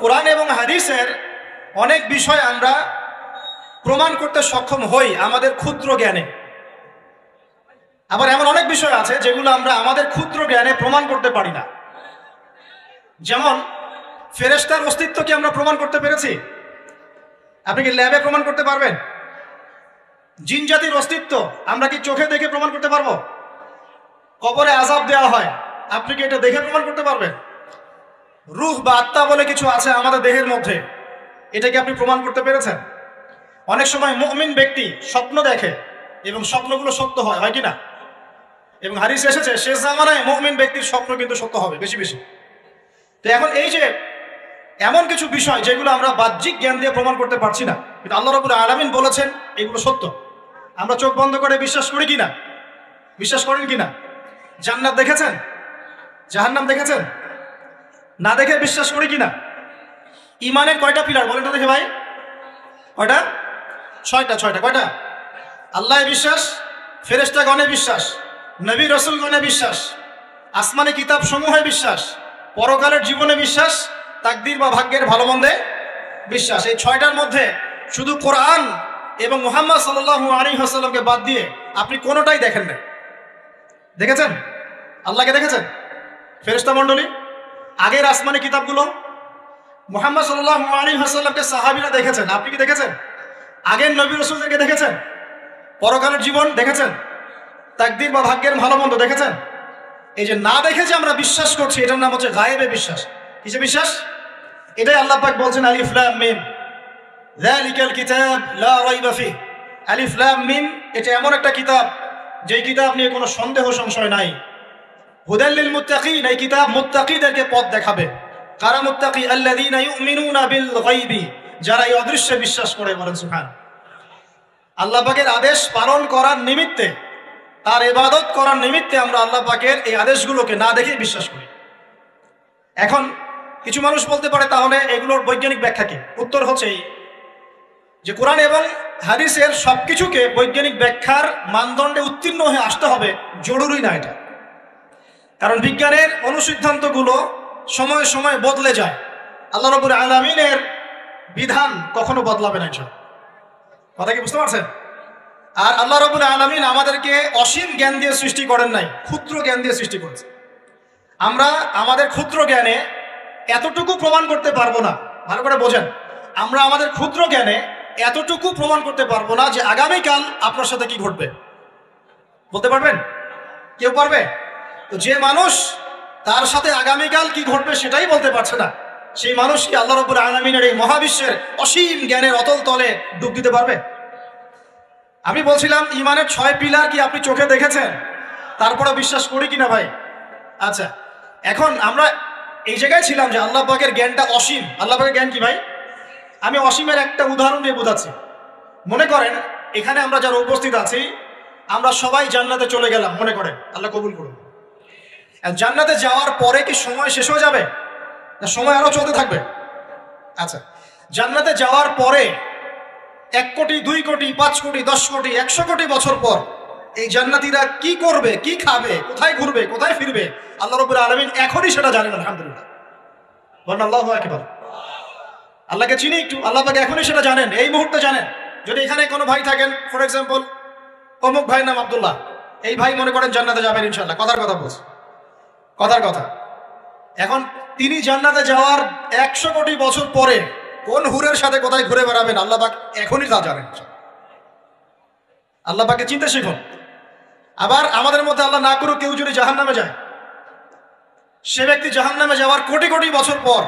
কোরআন এবং হাদিসের অনেক বিষয় আমরা প্রমাণ করতে সক্ষম হই আমাদের ক্ষুদ্র জ্ঞানে। আবার এমন অনেক বিষয় আছে যেগুলো আমরা আমাদের ক্ষুদ্র জ্ঞানে প্রমাণ করতে পারি না। যেমন ফেরেশতার অস্তিত্ব কি আমরা প্রমাণ করতে পেরেছি? আপনি কি ল্যাবে প্রমাণ করতে পারবেন? জিন জাতির অস্তিত্ব আমরা কি চোখে দেখে প্রমাণ করতে পারবো? কবরে আযাব দেওয়া হয়, আপনি কি এটা দেখে প্রমাণ করতে পারবেন? রূহ বা আত্মা বলে কিছু আছে আমাদের দেহের মধ্যে, এটা কি আপনি প্রমাণ করতে পেরেছেন? অনেক সময় মুমিন ব্যক্তি স্বপ্ন দেখে এবং স্বপ্নগুলো সত্য হয়, হয় কি না? এবং হাদিসে এসেছে শেষ জামানায় মুমিন ব্যক্তির স্বপ্ন কিন্তু সত্য হবে বেশি বেশি। তো এখন এই যে এমন কিছু বিষয় যেগুলো আমরা বাহ্যিক জ্ঞান দিয়ে প্রমাণ করতে পারছি না, কিন্তু আল্লাহ রাব্বুল আলামিন বলেছেন এগুলো সত্য। আমরা চোখ বন্ধ করে বিশ্বাস করি কিনা? বিশ্বাস করেন কিনা? জান্নাত দেখেছেন? জাহান্নাম দেখেছেন? না দেখে বিশ্বাস করি কিনা? ইমানের কয়টা পিলার বলেন তো দেখে ভাই? কয়টা? ছয়টা। কয়টা? আল্লাহ বিশ্বাস, ফেরেশতাগণে বিশ্বাস, নবী রাসূলগণে বিশ্বাস, আসমানি কিতাব সমূহে বিশ্বাস, পরকালের জীবনে বিশ্বাস, তাকদীর বা ভাগ্যের ভালো মন্দে বিশ্বাস। এই ছয়টার মধ্যে শুধু কোরআন এবং মুহাম্মদ সাল্লাল্লাহু আলাইহি ওয়াসাল্লামকে বাদ দিয়ে আপনি কোনোটাই দেখেন না। দেখেছেন? আল্লাহকে দেখেছেন? ফেরেশতা মণ্ডলী, আগের আসমানি কিতাবগুলো, মুহাম্মদ সাল্লাল্লাহু আলাইহি ওয়াসাল্লামকে সাহাবীরা দেখেছেন, আপনি কি দেখেছেন? আগের নবী রাসূলদেরকে দেখেছেন? পরকালের জীবন দেখেছেন? তাকদীর বা ভাগ্যের ভালো মন্দ দেখেছেন? এই যে না দেখে যে আমরা বিশ্বাস করছি, এটার নাম হচ্ছে গায়েবে বিশ্বাস। কিসে বিশ্বাস? এটাই আল্লাহ পাক বলছেন আলিফ লাম মিম যালিকাল কিতাব লা রাইবা ফিহ। আলিফ লাম মিম এটা এমন একটা কিতাব যেই কিতাব নিয়ে কোনো সন্দেহ সংশয় নাই। হুদাল লিল মুত্তাকিন, এই কিতাব মুত্তাকিদেরকে পথ দেখাবে। কারা মুত্তাকি? আল্লাযীনা ইউমিনুনা বিল গায়বি, যারা এই অদৃশ্যে বিশ্বাস করে। বলেন সুবহান। আল্লাহ পাকের আদেশ পালন করার নিমিত্তে, তার ইবাদত করার নিমিত্তে আমরা আল্লাহ পাকের এই আদেশগুলোকে না দেখে বিশ্বাস করি। এখন কিছু মানুষ বলতে পারে তাহলে এগুলোর বৈজ্ঞানিক ব্যাখ্যা কি? উত্তর হচ্ছে এই যে কোরআন এবং হাদিসের সবকিছুকে বৈজ্ঞানিক ব্যাখ্যার মানদণ্ডে উত্তীর্ণ হয়ে আসতে হবে জরুরি না এটা। কারণ বিজ্ঞানের অনুসিদ্ধান্তগুলো সময়ে সময়ে বদলে যায়। আল্লাহ রাব্বুল আলামিনের বিধান কখনো বদলাবে না। কথা কি বুঝতে পারছেন? আর আল্লাহ রাব্বুল আলামিন আমাদেরকে অসীম জ্ঞান দিয়ে সৃষ্টি করেন নাই, ক্ষুদ্র জ্ঞান দিয়ে সৃষ্টি করেছে। আমরা আমাদের ক্ষুদ্র জ্ঞানে এতটুকু প্রমাণ করতে পারবো না, ভালো করে বোঝেন, আমরা আমাদের ক্ষুদ্র জ্ঞানে এতটুকু প্রমাণ করতে পারবো না যে আগামীকাল আপনার সাথে কি ঘটবে। বলতে পারবেন? কেউ পারবে? তো যে মানুষ তার সাথে আগামীকাল কি ঘটবে সেটাই বলতে পারছে না, সেই মানুষ কি আল্লাহ রাব্বুল আলামিনের এই মহাবিশ্বের অসীম জ্ঞানের অতল তলে ডুব দিতে পারবে? আমি বলছিলাম ইমানের 6 পিলার কি আপনি চোখে দেখেছেন? তারপরে বিশ্বাস করি কিনা ভাই? আচ্ছা, এখন আমরা এই জায়গায় ছিলাম যে আল্লাহ পাকের জ্ঞানটা অসীম। আল্লাহ পাকের জ্ঞান কি ভাই? আমি অসীমের একটা উদাহরণ দিয়ে বোঝাচ্ছি। মনে করেন এখানে আমরা যারা উপস্থিত আছি আমরা সবাই জান্নাতে চলে গেলাম, মনে করেন, আল্লাহ কবুল করুন। জান্নাতে যাওয়ার পরে কি সময় শেষ হয়ে যাবে না সময় আরো চলতে থাকবে? আচ্ছা, জান্নাতে যাওয়ার পরে 1 কোটি, 2 কোটি, 5 কোটি, 10 কোটি, 100 কোটি বছর পর এই জান্নাতীরা কি করবে, কি খাবে, কোথায় ঘুরবে, কোথায় ফিরবে, আল্লাহ রাব্বুল আলামিন এখনই সেটা জানেন। আলহামদুলিল্লাহ, বলেন আল্লাহু আকবার। আল্লাহকে চিনি একটু, আল্লাহ পাক এখনই সেটা জানেন, এই মুহূর্তে জানেন। যদি এখানে কোনো ভাই থাকেন, ফর এক্সাম্পল অমুক ভাইয়ের নাম আব্দুল্লাহ, এই ভাই মনে করেন জান্নাতে যাবেন ইনশাআল্লাহ, কথার কথা বলছে, কথার কথা। এখন তিনি জান্নাতে যাওয়ার 100 কোটি বছর পরে কোন হুরের সাথে কোথায় ঘুরে বেড়াবেন আল্লাহ পাক এখনই তা জানেন। আল্লাহ পাককে চিনতে শিখুন। আবার আমাদের মধ্যে আল্লাহ না করুক কেউ যদি জাহান্নামে যায়, সে ব্যক্তি জাহান্নামে যাওয়ার কোটি কোটি বছর পর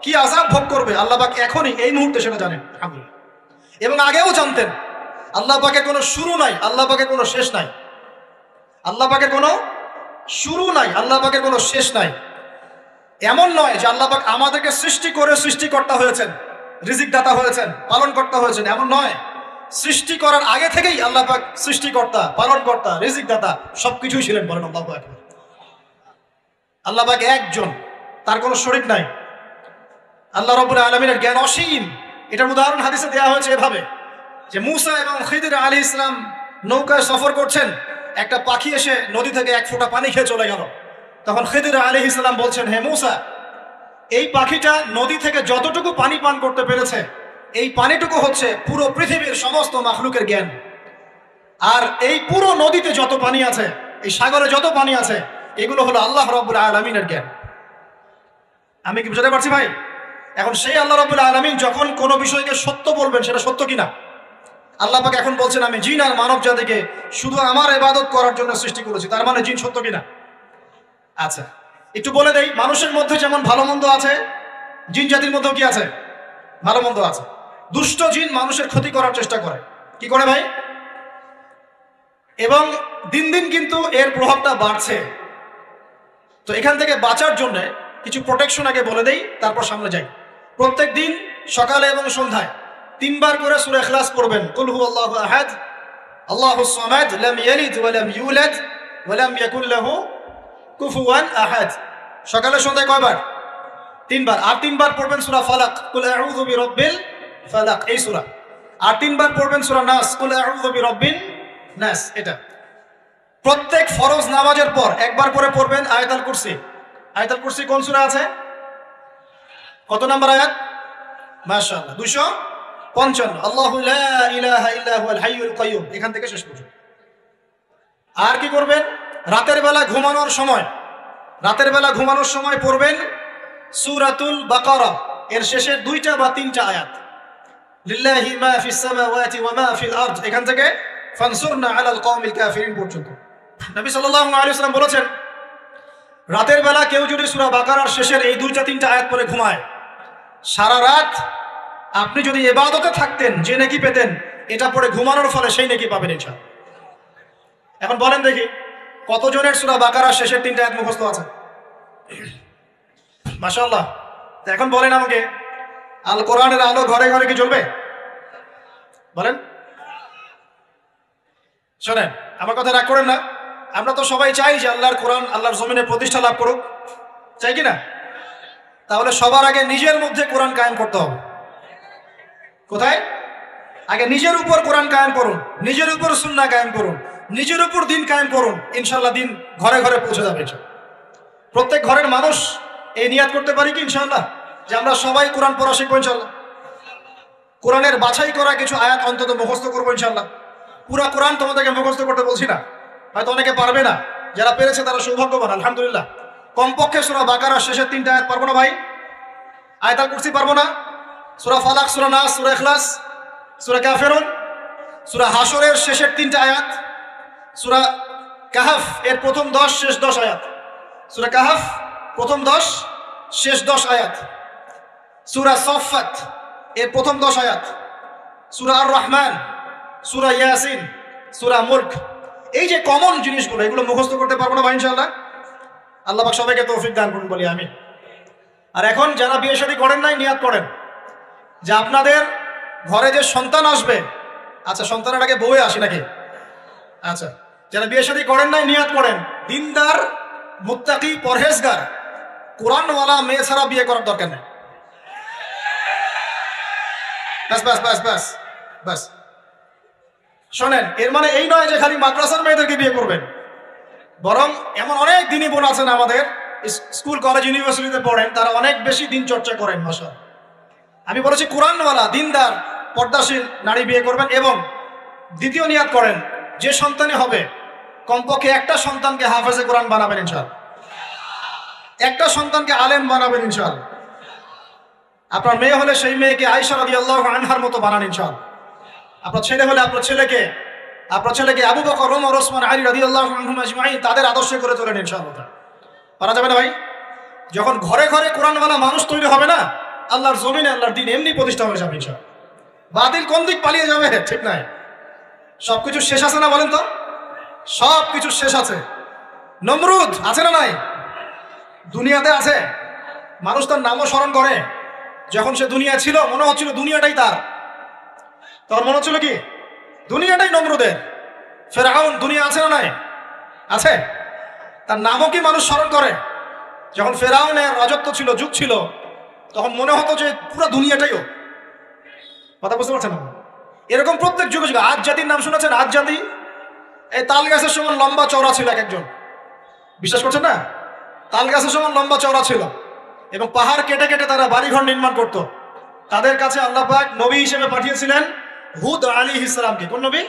কি আযাব ভোগ করবে আল্লাহ পাক এখনই এই মুহূর্তে সেটা জানেন। আলহামদুলিল্লাহ। এবং আগেও জানতেন। আল্লাহ পাকের কোনো শুরু নাই, আল্লাহ পাকের কোনো শেষ নাই। আল্লাহ পাকের কোনো শুরু নাই, আল্লাহ পাকের কোনো শেষ নাই। এমন নয় যে আল্লাহ পাক আমাদেরকে সৃষ্টি করে সৃষ্টিকর্তা হয়েছেন, রিজিক দাতা হয়েছেন, পালনকর্তা হয়েছেন, এমন নয়। সৃষ্টি করার আগে থেকেই আল্লাহ পাক সৃষ্টিকর্তা, পালনকর্তা, রিজিক দাতা সবকিছুই ছিলেন। বলেন আল্লাহু আকবার। আল্লাহ পাক একজন, তার কোনো শরীক নাই। আল্লাহ রাব্বুল আলামিনের জ্ঞান অসীম। এটার উদাহরণ হাদিসে দেওয়া হয়েছে এভাবে যে মুসা এবং খিদির আলাইহিস সালাম নৌকায় সফর করছেন, একটা পাখি এসে নদী থেকে 1 ফোঁটা পানি খেয়ে চলে গেল। তখন খিদির আলাইহিস সালাম বলছেন, হে মুসা, এই পাখিটা নদী থেকে যতটুকু পানি পান করতে পেরেছে, এই পানিটুকু হচ্ছে পুরো পৃথিবীর সমস্ত মাখলুকের জ্ঞান। আর এই পুরো নদীতে যত পানি আছে, এই সাগরে যত পানি আছে, এগুলো হলো আল্লাহ রাব্বুল আলামিনের জ্ঞান। আমি কি বুঝাতে পারছি ভাই? এখন সেই আল্লাহ রাব্বুল আলামিন যখন কোনো বিষয়কে সত্য বলবেন, সেটা সত্য কিনা আল্লাহ পাক এখন বলছেন, আমি জিন আর মানব জাতিকে শুধু আমার ইবাদত করার জন্য সৃষ্টি করেছি। তার মানে জিন সত্য কিনা? আচ্ছা, একটু বলে দেই, মানুষের মধ্যে যেমন ভালো মন্দ আছে, জিন জাতির মধ্যেও কি আছে? ভালো মন্দ আছে। দুষ্ট জিন মানুষের ক্ষতি করার চেষ্টা করে। কি করে ভাই? এবং দিন দিন কিন্তু এর প্রভাবটা বাড়ছে। তো এখান থেকে বাঁচার জন্য কিছু প্রোটেকশন আগে বলে দেই, তারপর সামনে যাই। প্রত্যেক দিন সকালে এবং সন্ধ্যায় 3 বার করে সূরা ইখলাস পড়বেন। কুল হুয়াল্লাহু আহাদ, আল্লাহুস সামাদ, লাম ইয়ালিদ ওয়া লাম ইউলাদ ওয়া লাম ইয়াকুল লাহু কুফুয়ান আহাদ। সকালে সন্ধ্যায় কয়বার? 3 বার। আর 3 বার পড়বেন সূরা ফালাক, কুল আউযু বিরাব্বিল ফালাক, এই সূরা। আর 3 বার পড়বেন সূরা নাস, কুল আউযু বিরাব্বিন নাস, এটা। প্রত্যেক ফরজ নামাজের পর একবার করে পড়বেন আয়াতুল কুরসি। আয়াতুল কুরসি কোন সূরা আছে? কত নাম্বার আয়াত? মাশাআল্লাহ, 255। আল্লাহু লা ইলাহা ইল্লা হুয়াল হাইয়ুল কাইয়্যুম, এখান থেকে শেষ পর্যন্ত। আর কি করবেন? রাতের বেলা ঘুমানোর সময় পড়বেন সূরাতুল বাকারা, এর শেষের 2টা বা 3টা আয়াত। লিল্লাহি মা ফিস সামাওয়াতি ওয়া মা ফিল আরদ, এখান থেকে ফানসুরনা আলাল কওমিল কাফিরিন পর্যন্ত। নবী সাল্লাল্লাহু আলাইহি ওয়াসাল্লাম বলেছেন, রাতের বেলা কেউ যদি সূরা বাকারার শেষের এই 2টা 3টা আয়াত পড়ে ঘুমায়, সারা রাত আপনি যদি ইবাদতে থাকতেন যে নেকি পেতেন, এটা পড়ে ঘুমানোর ফলে সেই নেকি পাবেন ইনশাআল্লাহ। এখন বলেন দেখি, কতজনের সূরা বাকারার শেষের 3টা আয়াত মুখস্থ আছে? মাশাআল্লাহ। তো এখন বলেন আমাকে, আল কোরআনের আলো ঘরে ঘরে কি জ্বলবে? বলেন। শোনেন, আমার কথা রাগ করেন না। আমরা তো সবাই চাই যে আল্লাহর কোরআন আল্লাহর জমিনে প্রতিষ্ঠা লাভ করুক, চাই কি না? তাহলে সবার আগে নিজের মধ্যে কোরআন কায়েম করতে হবে। কোথায়? আগে নিজের উপর কোরআন কায়েম করুন, নিজের উপর সুন্নাহ কায়েম করুন, নিজের উপর দিন কায়েম করুন, ইনশাআল্লাহ দিন ঘরে ঘরে পৌঁছে যাবে। প্রত্যেক ঘরের মানুষ এই নিয়াত করতে পারি কি ইনশাআল্লাহ যে আমরা সবাই কোরআন পড়া শিখবো ইনশাআল্লাহ? কোরআনের বাছাই করা কিছু আয়াত অন্তত মুখস্থ করবো ইনশাআল্লাহ। পুরা কোরআন তোমাদেরকে মুখস্থ করতে বলছি না, হয়তো অনেকে পারবে না, যারা পেরেছে তারা সৌভাগ্যবান, আলহামদুলিল্লাহ। কমপক্ষে সূরা বাকারার শেষের 3টা আয়াত পারবো না ভাই? আয়াতুল কুরসি পারবো না? সূরা ফালাক, সূরা নাস, সূরা ইখলাস, সূরা কাফিরুন, সূরা হাশরের শেষের 3টা আয়াত, সূরা কাহাফ এর প্রথম 10 শেষ 10 আয়াত, সূরা কাহাফ প্রথম 10 শেষ 10 আয়াত, সূরা সাফফাত এর প্রথম 10 আয়াত, সূরা আর রহমান, সূরা ইয়াসিন, সূরা মুলক। এই যে কমন জিনিসগুলো, এগুলো মুখস্থ করতে পারবো না ভাই ইনশাআল্লাহ? আল্লাহ পাক সবাইকে তৌফিক দান করুন, বলি আমিন। আর এখন যারা বিয়ে শাদী করেন নাই, নিয়াত করেন যে আপনাদের ঘরে যে সন্তান আসবে, আচ্ছা সন্তানের আগে বউয়ে আসি নাকি? আচ্ছা, যারা বিয়ে শাদী করেন নাই নিয়াত করেন, দিনদার, মুত্তাকি, পরহেজগার, কোরআনওয়ালা মেয়ে ছাড়া বিয়ে করার দরকার নেই। বাস বাস বাস বাস বাস। শোনেন, এর মানে এই নয় যে খালি মাদ্রাসার মেয়েদেরকে বিয়ে করবেন, বরং এমন অনেক দিনই বোন আছেন আমাদের স্কুল কলেজ ইউনিভার্সিটিতে পড়েন, তারা অনেক বেশি দিন চর্চা করেন। মাশাআল্লাহ, আমি বলেছি কোরআনওয়ালা দিনদার পর্দাশীল নারী বিয়ে করবেন। এবং দ্বিতীয় নিয়াত করেন, যে সন্তানই হবে কমপক্ষে একটা সন্তানকে হাফেজে কোরআন বানাবেন ইনশাআল্লাহ, একটা সন্তানকে আলেম বানাবেন ইনশাআল্লাহ। আপনার মেয়ে হলে সেই মেয়েকে আয়েশা রাদিয়াল্লাহু আনহার মতো বানান ইনশাআল্লাহ। আপনার ছেলে হলে আপনার ছেলেকে আবু বকর, ওমর, ওসমান, আলী রাদিয়াল্লাহু আনহুম আজমাইন তাদের আদর্শ করে তোলেন ইনশাআল্লাহ। পারা যাবে না ভাই? যখন ঘরে ঘরে কোরআনওয়ালা মানুষ তৈরি হবে না, আল্লাহর জমিনে আল্লাহর দিন এমনি প্রতিষ্ঠা হয়ে যাবে ইনশাআল্লাহ। বাতিল কোন দিক পালিয়ে যাবে? ঠিক নাই? সবকিছু শেষ আছে না বলেন তো? সবকিছু শেষ আছে। নমরুদ আছে না নাই? দুনিয়াতে আছে। মানুষ তার নামও স্মরণ করে। যখন সে দুনিয়া ছিল মনে হচ্ছিল দুনিয়াটাই তার, তখন মনে হচ্ছিল কি দুনিয়াটাই নমরুদের। ফেরাউন দুনিয়া আছে না নাই? আছে। তার নামও কি মানুষ স্মরণ করে? যখন ফেরাউনের রাজত্ব ছিল, যুগ ছিল, তখন মনে হতো যে পুরো দুনিয়াটাইও। কথা বুঝতে পারছেন না? এরকম প্রত্যেক যুগে যুগে। আজ জাতির নাম শুনেছেন? আজ জাতি এই তাল গাছের সমান লম্বা চওড়া ছিল এক একজন। বিশ্বাস করছেন না? তাল গাছের সমান লম্বা চওড়া ছিল। এবং পাহাড় কেটে কেটে তারা বাড়িঘর নির্মাণ করত। তাদের কাছে আল্লাহ পাক নবী হিসেবে পাঠিয়েছিলেন হুদ আলাইহিস সালামকে। কোন নবী?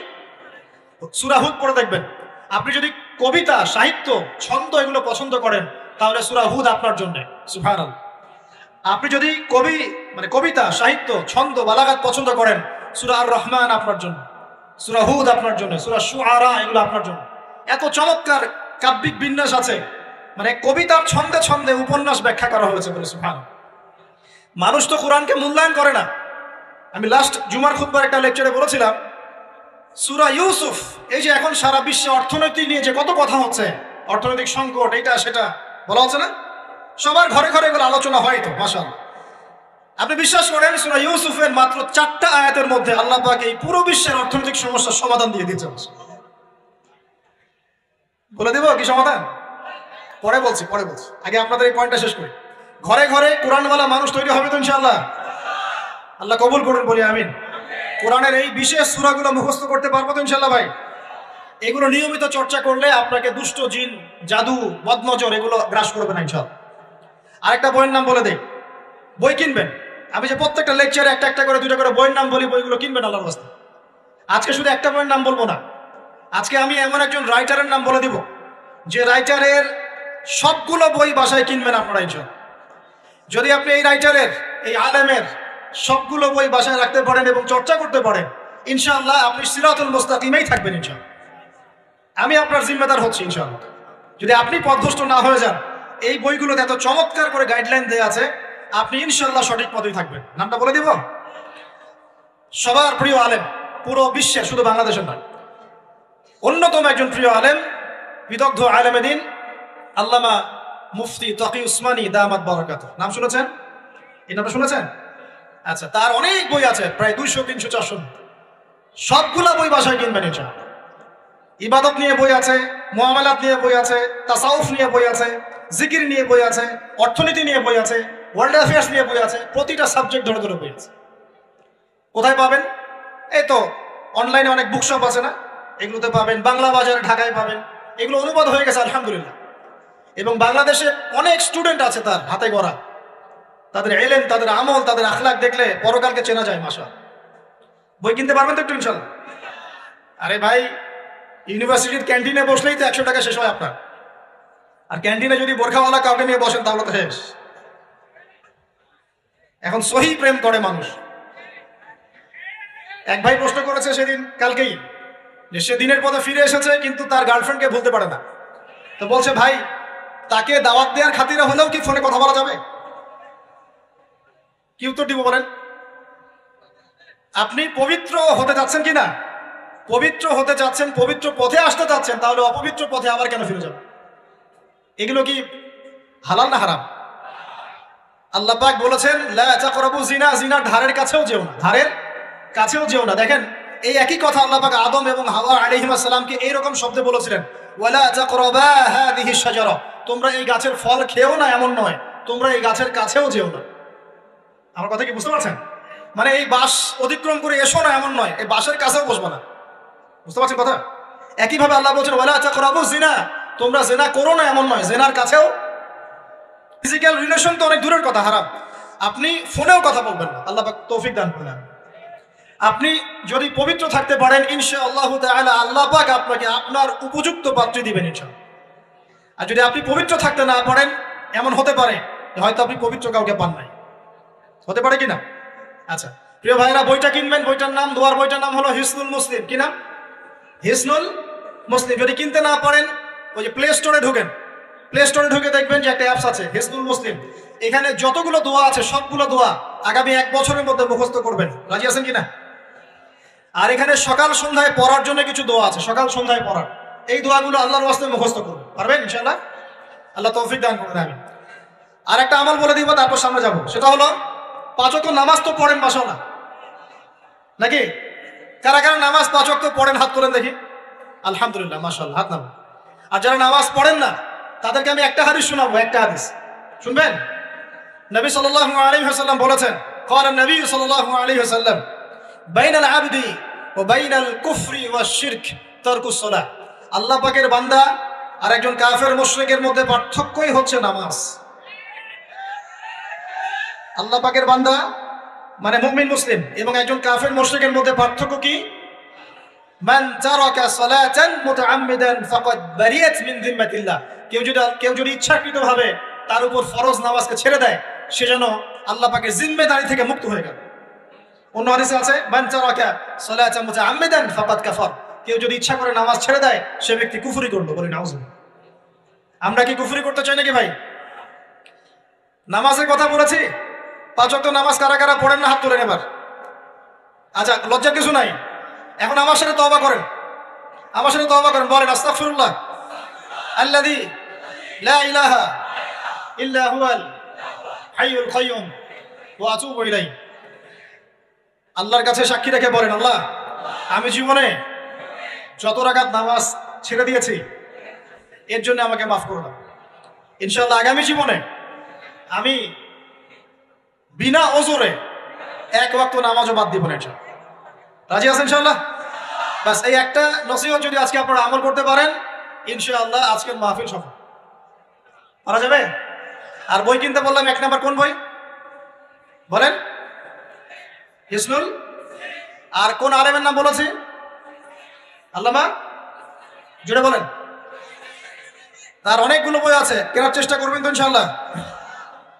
সূরা হুদ পড়ে দেখবেন। আপনি যদি কবিতা, সাহিত্য, ছন্দ এগুলো পছন্দ করেন তাহলে সূরা হুদ আপনার জন্য। সুবহানাল্লাহ। আপনি যদি কবিতা, সাহিত্য, ছন্দ, বালাগাত পছন্দ করেন সূরা আর রহমান আপনার জন্য, সূরা হুদ আপনার জন্য, সূরা শুআরা এগুলো আপনার জন্য। এত চমৎকার কাব্যিক বিন্যাস আছে, কবিতার ছন্দে ছন্দে উপন্যাস ব্যাখ্যা করা হয়েছে বলে। সুবহানাল্লাহ। মানুষ তো কোরআনকে মূল্যায়ন করে না। আমি লাস্ট জুমার খুতবার একটা লেকচারে বলেছিলাম সূরা ইউসুফ, এই যে এখন সারা বিশ্বে অর্থনৈতিক নিয়ে যে কত কথা হচ্ছে, অর্থনৈতিক সংকট, এইটা সেটা বলা হচ্ছে না, সবার ঘরে ঘরে এগুলো আলোচনা হয় তো, মাশাআল্লাহ। আপনি বিশ্বাস করেন সূরা ইউসুফের মাত্র 4টা আয়াতের মধ্যে আল্লাহ পাক এই পুরো বিশ্বের অর্থনৈতিক সমস্যার সমাধান দিয়ে দিয়েছেন। বলে দেব কি সমাধান? পরে বলছি। আগে আপনাদের এই পয়েন্টটা শেষ করি। ঘরে ঘরে কোরআনওয়ালা মানুষ তৈরি হবে তো ইনশাআল্লাহ। আল্লাহ কবুল করুন, বলি আমিন। কোরআনের এই বিশেষ সূরাগুলো মুখস্থ করতে পারবো তো ইনশাআল্লাহ ভাই? এগুলো নিয়মিত চর্চা করলে আপনাকে দুষ্ট জিন, জাদু, বদনজর এগুলো গ্রাস করবে না ইনশাআল্লাহ। আরেকটা বইয়ের নাম বলে দেই, বই কিনবেন। আমি যে প্রত্যেকটা লেকচারে একটা একটা করে 2টা করে বইয়ের নাম বলি, বইগুলো কিনবেন আল্লাহর রাস্তায়। আজকে শুধু একটা বইয়ের নাম বলবো না, আজকে আমি এমন একজন রাইটারের নাম বলে দিব যে রাইটারের সবগুলো বই বাসায় কিনবেন আপনারা ইনশাআল্লাহ। যদি আপনি এই রাইটারের, এই আলেমের সবগুলো বই বাসায় রাখতে পারেন এবং চর্চা করতে পারেন ইনশাআল্লাহ, আপনি সিরাতুল মুস্তাকিমেই থাকবেন ইনশাআল্লাহ। আমি আপনার জিম্মেদার হচ্ছি ইনশাআল্লাহ। যদি আপনি পথভ্রষ্ট না হয়ে যান, এই বইগুলোতে এত চমৎকার করে গাইডলাইন দেওয়া আছে, আপনি ইনশাআল্লাহ সঠিক পথেই থাকবেন। নামটা বলে দিব, সবার প্রিয় আলেম, পুরো বিশ্বের, শুধু বাংলাদেশের নয়, অন্যতম একজন প্রিয় আলেম, বিদগ্ধ আলেমে দ্বীন আল্লামা মুফতি তকি উসমানী দামাত বারাকাতুহু। নাম শুনেছেন? এই নামটা শুনেছেন? আচ্ছা, তার অনেক বই আছে, প্রায় 200, 300, 400। সবগুলা বই বাসায় কিনবেন ইনশাআল্লাহ। ইবাদত নিয়ে বই আছে, মুআমালাত নিয়ে বই আছে, তাসাউফ নিয়ে বই আছে, জিকির নিয়ে বই আছে, অর্থনীতি নিয়ে বই আছে, ওয়ার্ল্ড অ্যাফেয়ার্স নিয়ে বই আছে, প্রতিটা সাবজেক্ট ধরে ধরে বই আছে। কোথায় পাবেন? এই তো অনলাইনে অনেক বুকশপ আছে না, এগুলোতে পাবেন। বাংলা বাজারে, ঢাকায় পাবেন। এগুলো অনুবাদ হয়ে গেছে আলহামদুলিল্লাহ। এবং বাংলাদেশে অনেক স্টুডেন্ট আছে তার হাতে গড়া, তাদের এলেম, তাদের আমল, তাদের আখলাক দেখলে পরকালকে চেনা যায়। মাশাআল্লাহ। বই কিনতে পারবেন তো একটু ইনশাআল্লাহ? আরে ভাই, ইউনিভার্সিটির ক্যান্টিনে বসলেই তো 100 টাকা শেষ হয় আপনার। আর ক্যান্টিনে যদি বোরখাওয়ালা কাউকে নিয়ে বসেন তাহলে তো শেষ। এখন সহি প্রেম করে মানুষ। এক ভাই প্রশ্ন করেছে সেদিন, কালকেই, যে সে দিনের পথে ফিরে এসেছে কিন্তু তার গার্লফ্রেন্ডকে ভুলতে পারে না। তো বলছে, ভাই তাকে দাওয়াত দেওয়ার খাতিরে হলেও কি ফোনে কথা বলা যাবে? কি উত্তর দিব বলেন? আপনি পবিত্র হতে যাচ্ছেন কিনা? পবিত্র হতে যাচ্ছেন, পবিত্র পথে আসতে যাচ্ছেন, তাহলে অপবিত্র পথে আবার কেন ফিরে যাবেন? এগুলো কি হালাল না হারাম? আল্লাহ পাক বলেছেন লা তাকরাবু জিনা, জিনার ধারের কাছেও যেও না, ধারের কাছেও যেও না। দেখেন, এই একই কথা আল্লাহ পাক আদম এবং হাওয়া আলাইহিস সালামকে এইরকম শব্দে বলেছিলেন, ওয়ালা তাকরাবা হাযিহি শাজারা, তোমরা এই গাছের ফল খেও না এমন নয়, তোমরা এই গাছের কাছেও যেও না। আমার কথা কি বুঝতে পারছেন? মানে এই বাস অতিক্রম করে এসো না এমন নয়, এই বাসের কাছেও বসবো না। বুঝতে পারছেন কথা? একইভাবে আল্লাহ বলছেন ওয়ালা তাকরাবু জিনা, তোমরা জিনা করো না এমন নয়, জিনার কাছেও। ফিজিক্যাল রিলেশন তো অনেক দূরের কথা, হারাম। আপনি ফোনেও কথা বলবেন না, আল্লাহ পাক তৌফিক দান করেন। আপনি যদি পবিত্র থাকতে পারেন ইনশাআল্লাহু তাআলা, আল্লাহ পাক আপনাকে আপনার উপযুক্ত পাত্রী দিবেন ইনশাআল্লাহ। আর যদি আপনি পবিত্র থাকতে না পারেন, এমন হতে পারে হয়তো আপনি পবিত্র কাউকে পান নাই। হতে পারে কিনা? আচ্ছা প্রিয় ভাইরা, বইটা কিনবেন। বইটার নাম, দোয়ার বইটার নাম হলো হিসনুল মুসলিম। কি নাম? হিসনুল মুসলিম। যদি কিনতে না পারেন, ওই যে প্লে স্টোরে ঢুকেন, প্লে স্টোরে ঢুকে দেখবেন যে একটা অ্যাপস আছে হিসনুল মুসলিম। এখানে যতগুলো দোয়া আছে সবগুলো দোয়া আগামী 1 বছরের মধ্যে মুখস্থ করবেন। রাজি আছেন কিনা? আর এখানে সকাল সন্ধ্যায় পড়ার জন্য কিছু দোয়া আছে, সকাল সন্ধ্যায় পড়ার। এই দোয়াগুলো আল্লাহর ওয়াস্তে মুখস্থ করবেন, পারবেন ইনশাআল্লাহ? আল্লাহ তৌফিক দান করুন। আমি আর একটা আমল বলে দিব, তারপর সামনে যাব। সেটা হলো 5 ওয়াক্ত নামাজ তো পড়েন বাসাও না নাকি? কারা কারা নামাজ 5 ওয়াক্ত পড়েন হাত তোলেন দেখি। আলহামদুলিল্লাহ, মাশাআল্লাহ, হাত নামান। আর যারা নামাজ পড়েন না তাদেরকে আমি একটা হাদিস শোনাবো, একটা হাদিস শুনবেন। নবী সাল্লাল্লাহু আলাইহি ওয়াসাল্লাম বলেছেন, ক্বালা নবী সাল্লাল্লাহু আলাইহি ওয়াসাল্লাম, বাইনাল আবদি ওয়া বাইনাল কুফরি ওয়াশ শিরক তারকুস সালাহ। আল্লাহ পাকের বান্দা আর একজন কাফের মুশরিকের মধ্যে পার্থক্যই হচ্ছে নামাজ। আল্লাহ পাকের বান্দা মানে মুমিন মুসলিম এবং একজন কাফের মুশরিকের মধ্যে পার্থক্য কি? মান তারাকা সালাতান মুতাআম্মিদান ফাকাদ বারিয়াত মিন যিম্মাতিল্লাহ। কেউ যদি ইচ্ছাকৃতভাবে তার উপর ফরজ নামাজকে ছেড়ে দেয়, সে যেন আল্লাহ পাকের জিম্মেদারি থেকে মুক্ত হয়ে গেল। অন্য হাদিসে আছে মান তারাকা সালাতান মুতাআম্মিদান ফাকাদ কাফার। কেউ যদি ইচ্ছা করে নামাজ ছেড়ে দেয়, সে ব্যক্তি কুফরি করলো। বলি নাউজুবিল্লাহ। আমরা কি কুফরি করতে চাই নাকি ভাই? নামাজের কথা বলেছি, 5 ওয়াক্ত নামাজ কারা কারা পড়েন না হাত তুলেন এবার। আচ্ছা, লজ্জার কিছু নাই। এখন আমার সাথে তওবা করেন, আমার সাথে তওবা করেন, বলেন আস্তাগফিরুল্লাহ আল্লাযী লা ইলাহা ইল্লা হুয়াল হাইয়ুল কাইয়্যুম ওয়া আতুবু ইলাইহি। আল্লাহর কাছে সাক্ষী রেখে বলেন, আল্লাহ আমি জীবনে যত রাকাত নামাজ ছেড়ে দিয়েছি এর জন্য আমাকে মাফ করে দাও। ইনশাআল্লাহ আগামী জীবনে আমি বিনা ওজরে 1 ওয়াক্ত নামাজও বাদ দিব না। রাজি আছেন ইনশাআল্লাহ? বাস এই একটা নসিহত যদি আজকে আপনারা আমল করতে পারেন, ইনশাআল্লাহ আজকের মাহফিল সফল। পারা যাবে? আর বই কিনতে বললাম, 1 নাম্বার কোন বই বলেন? হিসনুল। আর কোন আলেমের নাম বলেছি? আল্লামা, জুড়ে বলেন। তার অনেকগুলো বই আছে, কেনার চেষ্টা করবেন তো ইনশাআল্লাহ।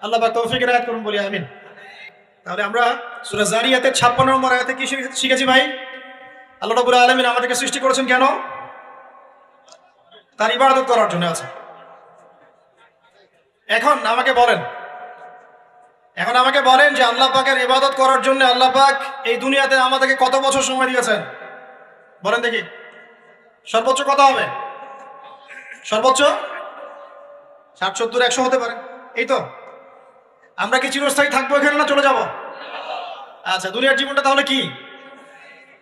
আল্লাহ পাক তৌফিক এনায়েত করুন, বলি আমিন। তাহলে আমরা সূরা জারিয়াতের 56 নম্বর আয়াতে কি শিখেছি ভাই? আল্লাহ রাব্বুল আলামিন আমাদেরকে সৃষ্টি করেছেন কেন? তার ইবাদত করার জন্য আছে। এখন আমাকে বলেন যে আল্লাহ পাকের ইবাদত করার জন্য আল্লাহ পাক এই দুনিয়াতে আমাদেরকে কত বছর সময় দিয়েছেন? বলেন দেখি। সর্বোচ্চ কত হবে? সর্বোচ্চ 60, 70, 100 হতে পারে। এই তো। আমরা কি চিরস্থায়ী থাকবো এখানে না চলে যাব? আচ্ছা, দুনিয়ার জীবনটা তাহলে কি?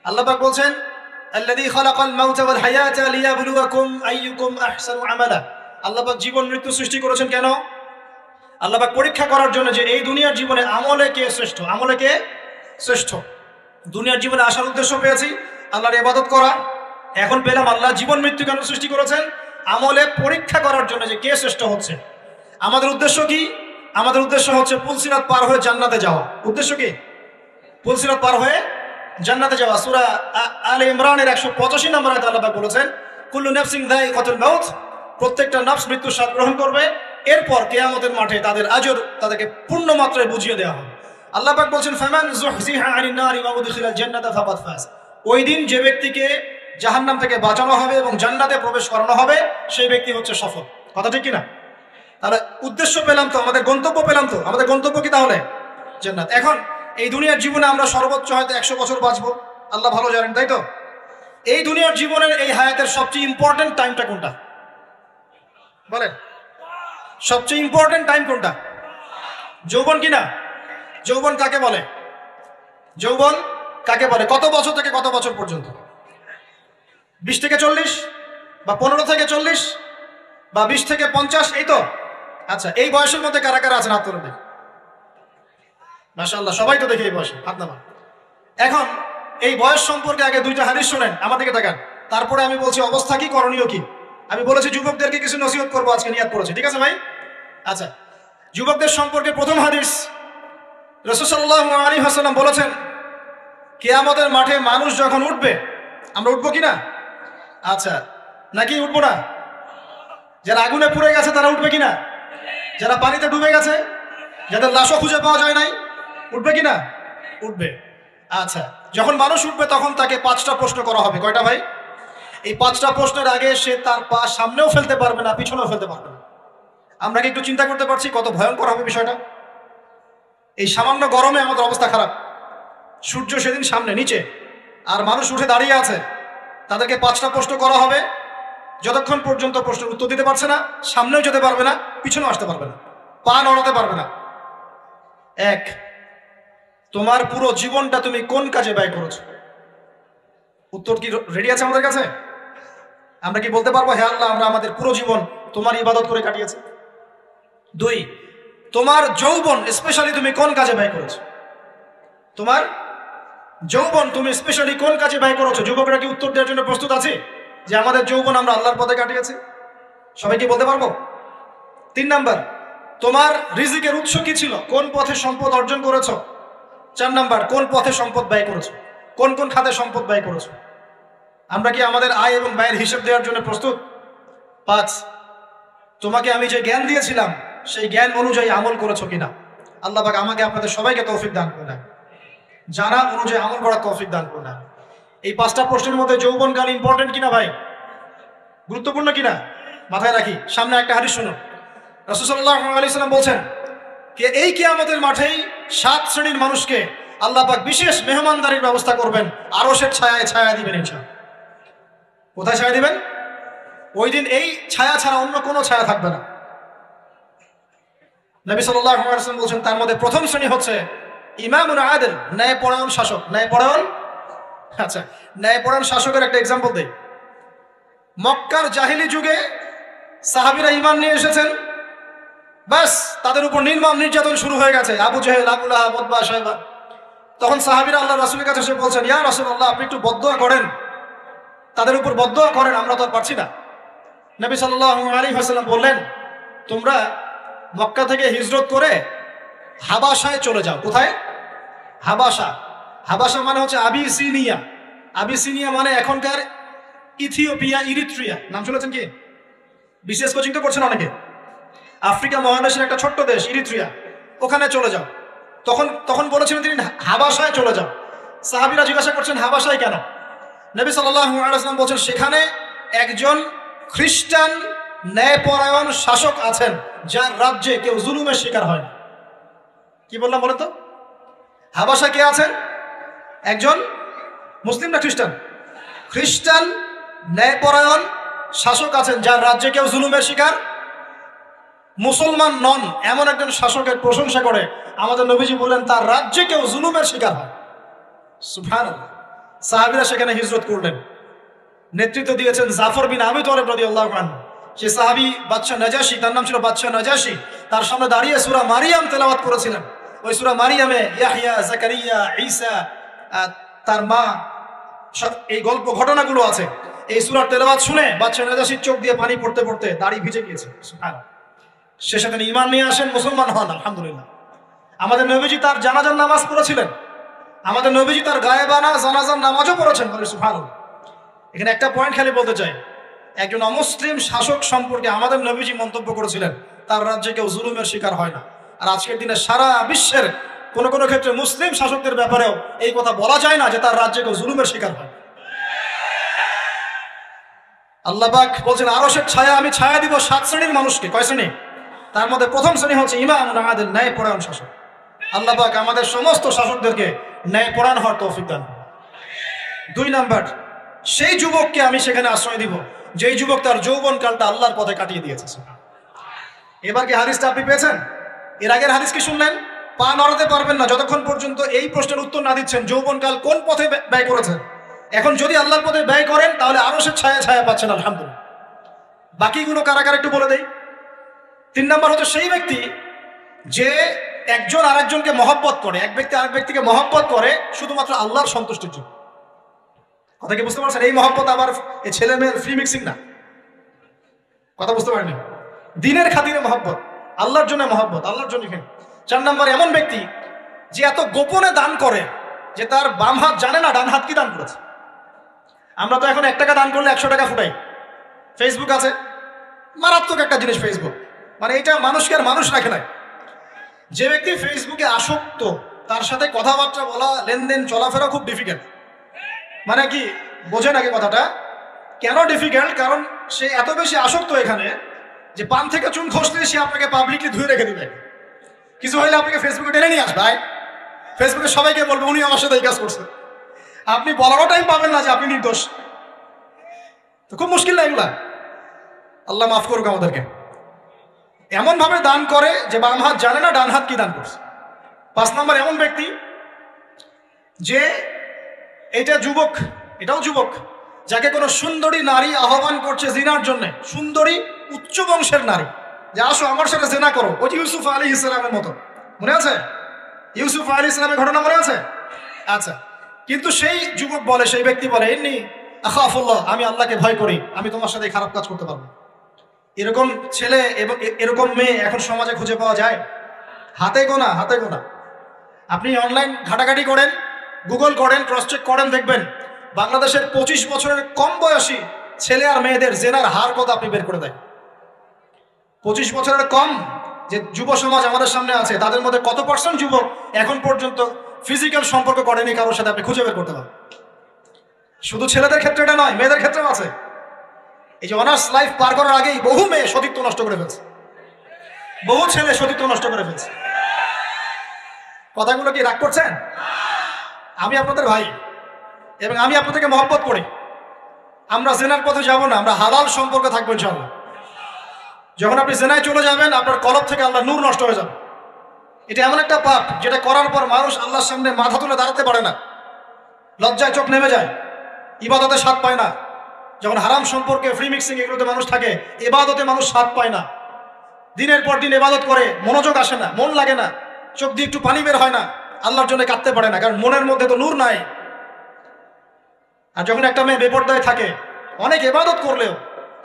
আল্লাহ পাক বলছেন আল্লাযী খালাকাল মাউতা ওয়াল হায়াতা লিয়াবলুয়াকুম আইয়ুকুম আহসানু আমালা। আল্লাহ পাক জীবন মৃত্যু সৃষ্টি করেছেন কেন? আল্লাহ পাক পরীক্ষা করার জন্য যে এই দুনিয়ার জীবনে আমলে কে শ্রেষ্ঠ, আমলে কে শ্রেষ্ঠ। দুনিয়ার জীবনে আসার উদ্দেশ্য পেয়েছি আল্লাহর ইবাদত করা, এখন পেলাম আল্লাহ জীবন মৃত্যু কেন সৃষ্টি করেছেন? আমলে পরীক্ষা করার জন্য যে কে শ্রেষ্ঠ হচ্ছে। আমাদের উদ্দেশ্য কি? আমাদের উদ্দেশ্য হচ্ছে পুলসিরাত পার হয়ে জান্নাতে যাওয়া। উদ্দেশ্য কি? পুলসিরাত পার হয়ে জান্নাতে যাওয়া। সূরা আলে ইমরানের 185 নম্বর আয়াতে আল্লাহ পাক বলেছেন কুল্লু নাফসিন যায়িকাতুল মাউত। প্রত্যেকটা নফস মৃত্যুর স্বাদ গ্রহণ করবে, এরপর কিয়ামতের মাঠে তাদের আজর তাদেরকে পূর্ণ মাত্রায় বুঝিয়ে দেওয়া হবে। আল্লাহ পাক বলছেন ফামান যুহজিহা আনিন নারি ওয়া উদখিলাল জান্নাতা ফাকাদ ফাজ। ওই দিন যে ব্যক্তিকে জাহান্নাম থেকে বাঁচানো হবে এবং জান্নাতে প্রবেশ করানো হবে, সেই ব্যক্তি হচ্ছে সফল। কথা ঠিক কিনা? তাহলে উদ্দেশ্য পেলাম তো, আমাদের গন্তব্য পেলাম তো। আমাদের গন্তব্য কি তাহলে? জান্নাত। এখন এই দুনিয়ার জীবনে আমরা সর্বোচ্চ হয়তো 100 বছর বাঁচবো, আল্লাহ ভালো জানেন, তাই তো? এই দুনিয়ার জীবনের এই হায়াতের সবচেয়ে ইম্পর্টেন্ট টাইমটা কোনটা বলেন? সবচেয়ে ইম্পর্টেন্ট টাইম কোনটা? যৌবন কিনা? যৌবন কাকে বলে? যৌবন কাকে বলে? কত বছর থেকে কত বছর পর্যন্ত? 20 থেকে 40 বা 15 থেকে 40 বা 20 থেকে 50, এই তো। আচ্ছা, এই বয়সের মধ্যে কারা কারা আছেন হাত তুলে দেখি। মাশাআল্লাহ, সবাই তো দেখি এই বয়সে, হাত নামান। এখন এই বয়স সম্পর্কে আগে 2টা হাদিস শোনেন, আমার দিকে তাকান, তারপরে আমি বলছি অবস্থা কি, করণীয় কি। আমি বলেছি যুবকদেরকে কিছু নসিহত করবো আজকে, নিয়াত করেছি, ঠিক আছে ভাই? আচ্ছা, যুবকদের সম্পর্কে প্রথম হাদিস, রাসূল সাল্লাল্লাহু আলাইহি ওয়াসাল্লাম বলেছেন কিয়ামতের মাঠে মানুষ যখন উঠবে, আমরা উঠবো কিনা? আচ্ছা, নাকি উঠবো না? যারা আগুনে পুড়ে গেছে তারা উঠবে কিনা? যারা পানিতে ডুবে গেছে, যাদের লাশও খুঁজে পাওয়া যায় নাই, উঠবে কিনা? উঠবে। আচ্ছা, যখন মানুষ উঠবে তখন তাকে 5টা প্রশ্ন করা হবে। কয়টা ভাই? এই 5টা প্রশ্নের আগে সে তার পা সামনেও ফেলতে পারবে না, পিছনেও ফেলতে পারবে না। আমরা কি একটু চিন্তা করতে পারছি কত ভয়ঙ্কর হবে বিষয়টা? এই সামান্য গরমে আমাদের অবস্থা খারাপ, সূর্য সেদিন সামনে নিচে, আর মানুষ উঠে দাঁড়িয়ে আছে, তাদেরকে 5টা প্রশ্ন করা হবে। যতক্ষণ পর্যন্ত প্রশ্নের উত্তর দিতে পারছে না, সামনেও যেতে পারবে না, পিছনেও আসতে পারবে না, পা নড়াতে পারবে না। 1, তোমার পুরো জীবনটা তুমি কোন কাজে ব্যয় করেছো? উত্তর কি রেডি আছে আমাদের কাছে? আমরা কি বলতে পারবো, হে আল্লাহ আমরা আমাদের পুরো জীবন তোমার ইবাদত করে কাটিয়েছি? 2, তোমার যৌবন স্পেশালি তুমি কোন কাজে ব্যয় করেছো? তোমার যৌবন তুমি স্পেশালি কোন কাজে ব্যয় করেছো? যুবকরা কি উত্তর দেওয়ার জন্য প্রস্তুত আছে যে আমাদের যৌবন আমরা আল্লাহর পথে কাটিয়েছি? সবাই কি বলতে পারবো? 3 নাম্বার, তোমার রিজিকের উৎস কি ছিল? কোন পথে সম্পদ অর্জন করেছো? 4 নাম্বার, কোন পথে সম্পদ ব্যয় করেছো? কোন কোন খাতে সম্পদ ব্যয় করেছো? আমরা কি আমাদের আয় এবং ব্যয়ের হিসাব দেওয়ার জন্য প্রস্তুত? 5, তোমাকে আমি যে জ্ঞান দিয়েছিলাম সেই জ্ঞান অনুযায়ী আমল করেছো কিনা? আল্লাহ পাক আমাকে আপনাদের সবাইকে তৌফিক দান করে দেন, জানা অনুযায়ী আমল করার তৌফিক দান করে দেন। এই 5টা প্রশ্নের মধ্যে যৌবনকাল ইম্পর্টেন্ট কিনা ভাই? গুরুত্বপূর্ণ কিনা? মাথায় রাখি। সামনে একটা হাদিস শুনুন। রাসূল সাল্লাল্লাহু আলাইহি সাল্লাম বলছেন যে এই কিয়ামতের মাঠেই 7 শ্রেণীর মানুষকে আল্লাহ পাক বিশেষ মেহমানদারির ব্যবস্থা করবেন, আরশের ছায়ায় ছায়া দিবেন ইনশাআল্লাহ। কোথায় ছায়া দিবেন? ওই দিন এই ছায়া ছাড়া অন্য কোনো ছায়া থাকবে না। নবী সাল্লাল্লাহু আলাইহি ওয়াসাল্লাম বলেছেন তার মধ্যে প্রথম শ্রেণী হচ্ছে ইমামুন আদিল, ন্যায়পরায়ণ শাসক। ন্যায়পরায়ণ, আচ্ছা, ন্যায়পরায়ণ শাসকের একটা এক্সাম্পল দেই। মক্কার জাহিলি যুগে সাহাবীরা ঈমান নিয়ে এসেছেন, বাস তাদের উপর নির্মম নির্যাতন শুরু হয়ে গেছে, আবু জেহেল, আবু লাহাব, উতবা, শাইবা। তখন সাহাবীরা আল্লাহ রাসূলের কাছে এসে বলছেন, ইয়া রাসূলুল্লাহ, আপনি একটু বদদুয়া করেন, তাদের উপর বদদুয়া করেন, আমরা তো আর পারছি না। নবী সাল্লাল্লাহু আলাইহি ওয়াসাল্লাম বললেন, তোমরা মক্কা থেকে হিজরত করে হাবাসায় চলে যাও। কোথায়? হাবাসা। হাবাসা মানে হচ্ছে আবিসিনিয়া। আবিসিনিয়া মানে এখনকার ইথিওপিয়া, ইরিত্রিয়া। নাম শুনেছেন কি? বিশেষ কোচিং তো করছেন অনেকে। আফ্রিকা মহাদেশের একটা ছোট্ট দেশ ইরিত্রিয়া, ওখানে চলে যাও। তখন বলেছিলেন তিনি হাবাসায় চলে যাও। সাহাবীরা জিজ্ঞাসা করছেন হাবাসায় কেন? নবী সাল্লাল্লাহু আলাইহি ওয়াসাল্লাম বলছেন সেখানে একজন খ্রিস্টান ন্যায়পরায়ণ শাসক আছেন যার রাজ্যে কেউ জুলুমের শিকার হয় না। কি বললাম বলো তো? হাবাসা কে আছেন? একজন মুসলিম না খ্রিস্টান? খ্রিস্টান ন্যায়পরায়ণ শাসক আছেন যার রাজ্যে কেউ জুলুমের শিকার, মুসলমান নন এমন একজন শাসকের প্রশংসা করে আমাদের নবীজি বললেন তার রাজ্যে কেউ জুলুমের শিকার হয়। সুবহানাল্লাহ। সাহাবীরা সেখানে হিজরত করলেন, নেতৃত্ব দিয়েছেন জাফর বিন আবি তালিব রাদিয়াল্লাহু আনহু। সে সাহাবী বাদশাহ নাজাশী, তার নাম ছিল বাদশাহ নাজাশী, তার সামনে দাঁড়িয়ে সূরা মারিয়াম তেলাওয়াত করেছিলেন। ওই সূরা মারিয়ামে ইয়াহইয়া, জাকারিয়া, ঈসা, তার মা, এই গল্প ঘটনাগুলো আছে। এই সূরার তেলাওয়াত শুনে বাদশাহ নাজাশীর চোখ দিয়ে পানি পড়তে পড়তে দাড়ি ভিজে গিয়েছে। সুবহানাল্লাহ। শেষে তিনি ঈমান নিয়ে আসেন, মুসলমান হন, আলহামদুলিল্লাহ। আমাদের নবীজি তার জানাজার নামাজ পড়েছিলেন, আমাদের নবীজি তার গায়েবানা জানাজার নামাজও পড়েছেন। সুবহানাল্লাহ। এখানে একটা পয়েন্ট খালি বলতে চাই, একজন অমুসলিম শাসক সম্পর্কে আমাদের নবীজি মন্তব্য করেছিলেন তার রাজ্যে কেউ জুলুমের শিকার হয় না। আর আজকের দিনে সারা বিশ্বের কোনো কোনো ক্ষেত্রে মুসলিম শাসকদের ব্যাপারেও এই কথা বলা যায় না যে তার রাজ্যে কেউ জুলুমের শিকার হয়। আল্লাহ পাক বলছেন আরশের ছায়া আমি ছায়া দিব 7 শ্রেণীর মানুষকে। কয় শ্রেণী? তার মধ্যে প্রথম শ্রেণী হচ্ছে ইমামুন আদিল, ন্যায়পরায়ণ শাসক। আল্লাহ পাক আমাদের সমস্ত শাসকদেরকে ন্যায়পরায়ণ হওয়ার তৌফিক দান। 2 নাম্বার, সেই যুবককে আমি সেখানে আশ্রয় দিব যেই যুবক তার যৌবনকালটা আল্লাহর পথে কাটিয়ে দিয়েছে। এবার কি হাদিসটা আপনি পেয়েছেন? এর আগের হাদিস কি শুনলেন? পা নড়াতে পারবেন না যতক্ষণ পর্যন্ত এই প্রশ্নের উত্তর না দিচ্ছেন যৌবনকাল কোন পথে ব্যয় করেছেন। এখন যদি আল্লাহর পথে ব্যয় করেন তাহলে আরশের ছায়া ছায়া পাচ্ছেন, আলহামদুলিল্লাহ। বাকিগুলো কারাগার একটু বলে দেই। 3 নাম্বার হচ্ছে সেই ব্যক্তি যে একজন আরেকজনকে মহব্বত করে, এক ব্যক্তি আরেক ব্যক্তিকে মহব্বত করে শুধুমাত্র আল্লাহর সন্তুষ্টির জন্য। কথা কি বুঝতে পারছেন? এই মহব্বত আবার এই ছেলে মেয়ের ফ্রি মিক্সিং না। কথা বুঝতে পারেনি? দিনের খাতিরে মহব্বত, আল্লাহর জন্য মহব্বত, আল্লাহর জন্য। 4 নাম্বার এমন ব্যক্তি যে এত গোপনে দান করে যে তার বাম হাত জানে না ডান হাত কি দান করেছে। আমরা তো এখন 1 টাকা দান করলে 100 টাকা ফুটাই। ফেসবুক আছে, মারাত্মক একটা জিনিস ফেসবুক, মানে এটা মানুষকে আর মানুষ রাখে না। যে ব্যক্তি ফেসবুকে আসক্ত তার সাথে কথাবার্তা বলা, লেনদেন, চলাফেরা খুব ডিফিকাল্ট। মানে কি বোঝেন আগে কথাটা? কেন ডিফিকাল্ট? কারণ সে এত বেশি আসক্ত এখানে যে পান থেকে চুন খসলে সে আপনাকে পাবলিকলি ধুয়ে রেখে দিবে। কিছু হইলে আপনাকে ফেসবুকে টেনে নিয়ে আসবে, ফেসবুকে সবাইকে বলবে উনি আমার সাথে এই কাজ করছে। আপনি বলারও টাইম পাবেন না যে আপনি নির্দোষ। তো খুব মুশকিল না এগুলা। আল্লাহ মাফ করুক আমাদেরকে। এমন ভাবে দান করে যে বাম হাত জানে না ডান হাত কি দান করছে। 5 নাম্বার এমন ব্যক্তি যে এটা যুবক, এটাও যুবক, যাকে কোনো সুন্দরী নারী আহ্বান করছে জিনার জন্য, সুন্দরী উচ্চ বংশের নারী, যে আসো আমার সাথে জিনা করো। ওই ইউসুফ আলাইহিস সালামের মতো, মনে আছে? ইউসুফ আলাইহিস সালামের ঘটনা মনে আছে? আচ্ছা, কিন্তু সেই যুবক বলে, সেই ব্যক্তি বলে ইন্নী আখাফুল্লাহ, আমি আল্লাহকে ভয় করি, আমি তোমার সাথে খারাপ কাজ করতে পারবো। এরকম ছেলে এবং এরকম মেয়ে এখন সমাজে খুঁজে পাওয়া যায়? হাতে গোনা, হাতে গোনা। আপনি অনলাইন ঘাটাঘাটি করেন, গুগল করেন, ক্রস চেক করেন, দেখবেন বাংলাদেশের 25 বছরের কম বয়সী ছেলে আর মেয়েদের জেনার হার কত আপনি বের করে দেয়। 25 বছরের কম যে যুব সমাজ আমাদের সামনে আছে, তাদের মধ্যে কত % যুবক এখন পর্যন্ত ফিজিক্যাল সম্পর্ক করেনি কারোর সাথে, আপনি খুঁজে বের করতে পারেন। শুধু ছেলেদের ক্ষেত্রে এটা নয়, মেয়েদের ক্ষেত্রেও আছে। এই যে অনার্স লাইফ পার করার আগেই বহু মেয়ে সতীত্ব নষ্ট করে ফেলছে, বহু ছেলে সতীত্ব নষ্ট করে ফেলছে। কথাগুলো কি রাগ করছেন? আমি আপনাদের ভাই এবং আমি আপনাদেরকে মহব্বত করি। আমরা জেনার পথে যাব না, আমরা হালাল সম্পর্কে থাকবো ইনশাআল্লাহ। যখন আপনি জেনায় চলে যাবেন, আপনার কলব থেকে আল্লাহ নূর নষ্ট হয়ে যাবে। এটা এমন একটা পাপ যেটা করার পর মানুষ আল্লাহর সামনে মাথা তুলে দাঁড়াতে পারে না, লজ্জায় চোখ নেমে যায়, ইবাদতে স্বাদ পায় না। যখন হারাম সম্পর্কে, ফ্রি মিক্সিং, এগুলোতে মানুষ থাকে, ইবাদতে মানুষ স্বাদ পায় না। দিনের পর দিন ইবাদত করে মনোযোগ আসে না, মন লাগে না, চোখ দিয়ে একটু পানি বের হয় না, আল্লাহর জন্য কাঁদতে পারে না, কারণ মনের মধ্যে তো নূর নাই। আর যখন একটা মেয়ে বেপরদায় থাকে, অনেক ইবাদত করলেও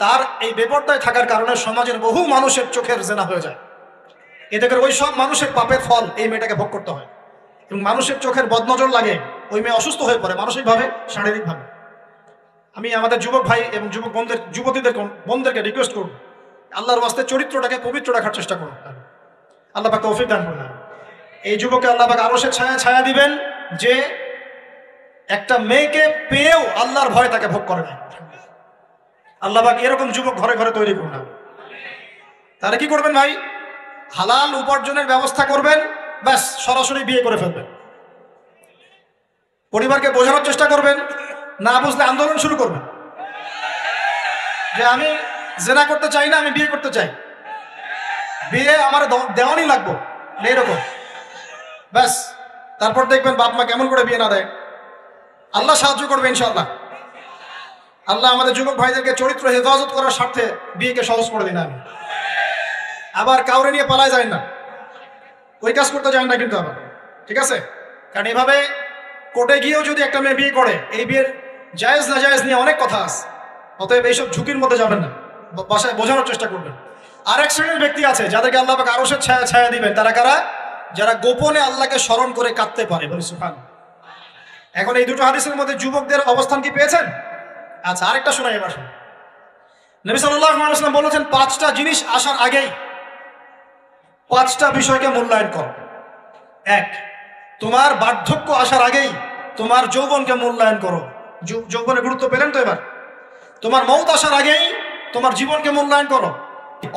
তার এই বেপরদায় থাকার কারণে সমাজের বহু মানুষের চোখের জেনা হয়ে যায়। এতে করে ওই সব মানুষের পাপের ফল এই মেয়েটাকে ভোগ করতে হয় এবং মানুষের চোখের বদনজর লাগে, ওই মেয়ে অসুস্থ হয়ে পড়ে মানসিকভাবে, শারীরিকভাবে। আমি আমাদের যুবক ভাই এবং যুবক বোনদেরকে রিকোয়েস্ট করব, আল্লাহর ওয়াস্তে চরিত্রটাকে পবিত্র রাখার চেষ্টা করুন। আল্লাহ পাক তৌফিক দান করুন। এই যুবককে আল্লাহ পাক আরশের ছায়া দিবেন যে একটা মেয়েকে পেয়েও আল্লাহর ভয় তাকে ভোগ করে না। আল্লাহ পাক এরকম যুবক ঘরে ঘরে তৈরি করুন। তাহলে কি করবেন ভাই? হালাল উপার্জনের ব্যবস্থা করবেন, ব্যাস সরাসরি বিয়ে করে ফেলবেন। পরিবারকে বোঝানোর চেষ্টা করবেন, না বুঝলে আন্দোলন শুরু করবেন যে আমি জেনা করতে চাই না, আমি বিয়ে করতে চাই, বিয়ে আমার দেওয়ানি লাগবো, এইরকম। ব্যাস তারপর দেখবেন বাপ মা কেমন করে বিয়ে না দেয়। আল্লাহ সাহায্য করবে ইনশাআল্লাহ। আল্লাহ আমাদের যুবক ভাইদেরকে চরিত্র হেফাজত করার স্বার্থে বিয়েকে সহজ করে দিন। আমি আবার কাউরে নিয়ে পালায় যায় না, ওই কাজ করতে যায় না কিন্তু আবার, ঠিক আছে? কারণ এভাবে কোর্টে গিয়েও যদি একটা মেয়ে বিয়ে করে, এই বিয়ের জায়েজ না জায়েজ নিয়ে অনেক কথা আছে। অতএব এইসব ঝুঁকির মধ্যে যাবেন না, বাসায় বোঝানোর চেষ্টা করবেন। আরেক শ্রেণীর ব্যক্তি আছে যাদেরকে আল্লাহ পাক আরশের ছায়া দিবেন। তারা কারা? যারা গোপনে আল্লাহকে স্মরণ করে কাঁদতে পারে। বলি সুবহান। এখন এই দুটো হাদিসের মধ্যে যুবকদের অবস্থান কি পেয়েছেন? আচ্ছা, আরেকটা শোনাই এবার। নবী সাল্লাল্লাহু আলাইহি ওয়াসাল্লাম বলেছেন 5টা জিনিস আসার আগেই 5টা বিষয়কে মূল্যায়ন করো। 1, তোমার বার্ধক্য আসার আগেই তোমার যৌবনকে মূল্যায়ন করো। যৌবনের গুরুত্ব পেলেন তো এবার? তোমার মৌত আসার আগেই তোমার জীবনকে মূল্যায়ন করো।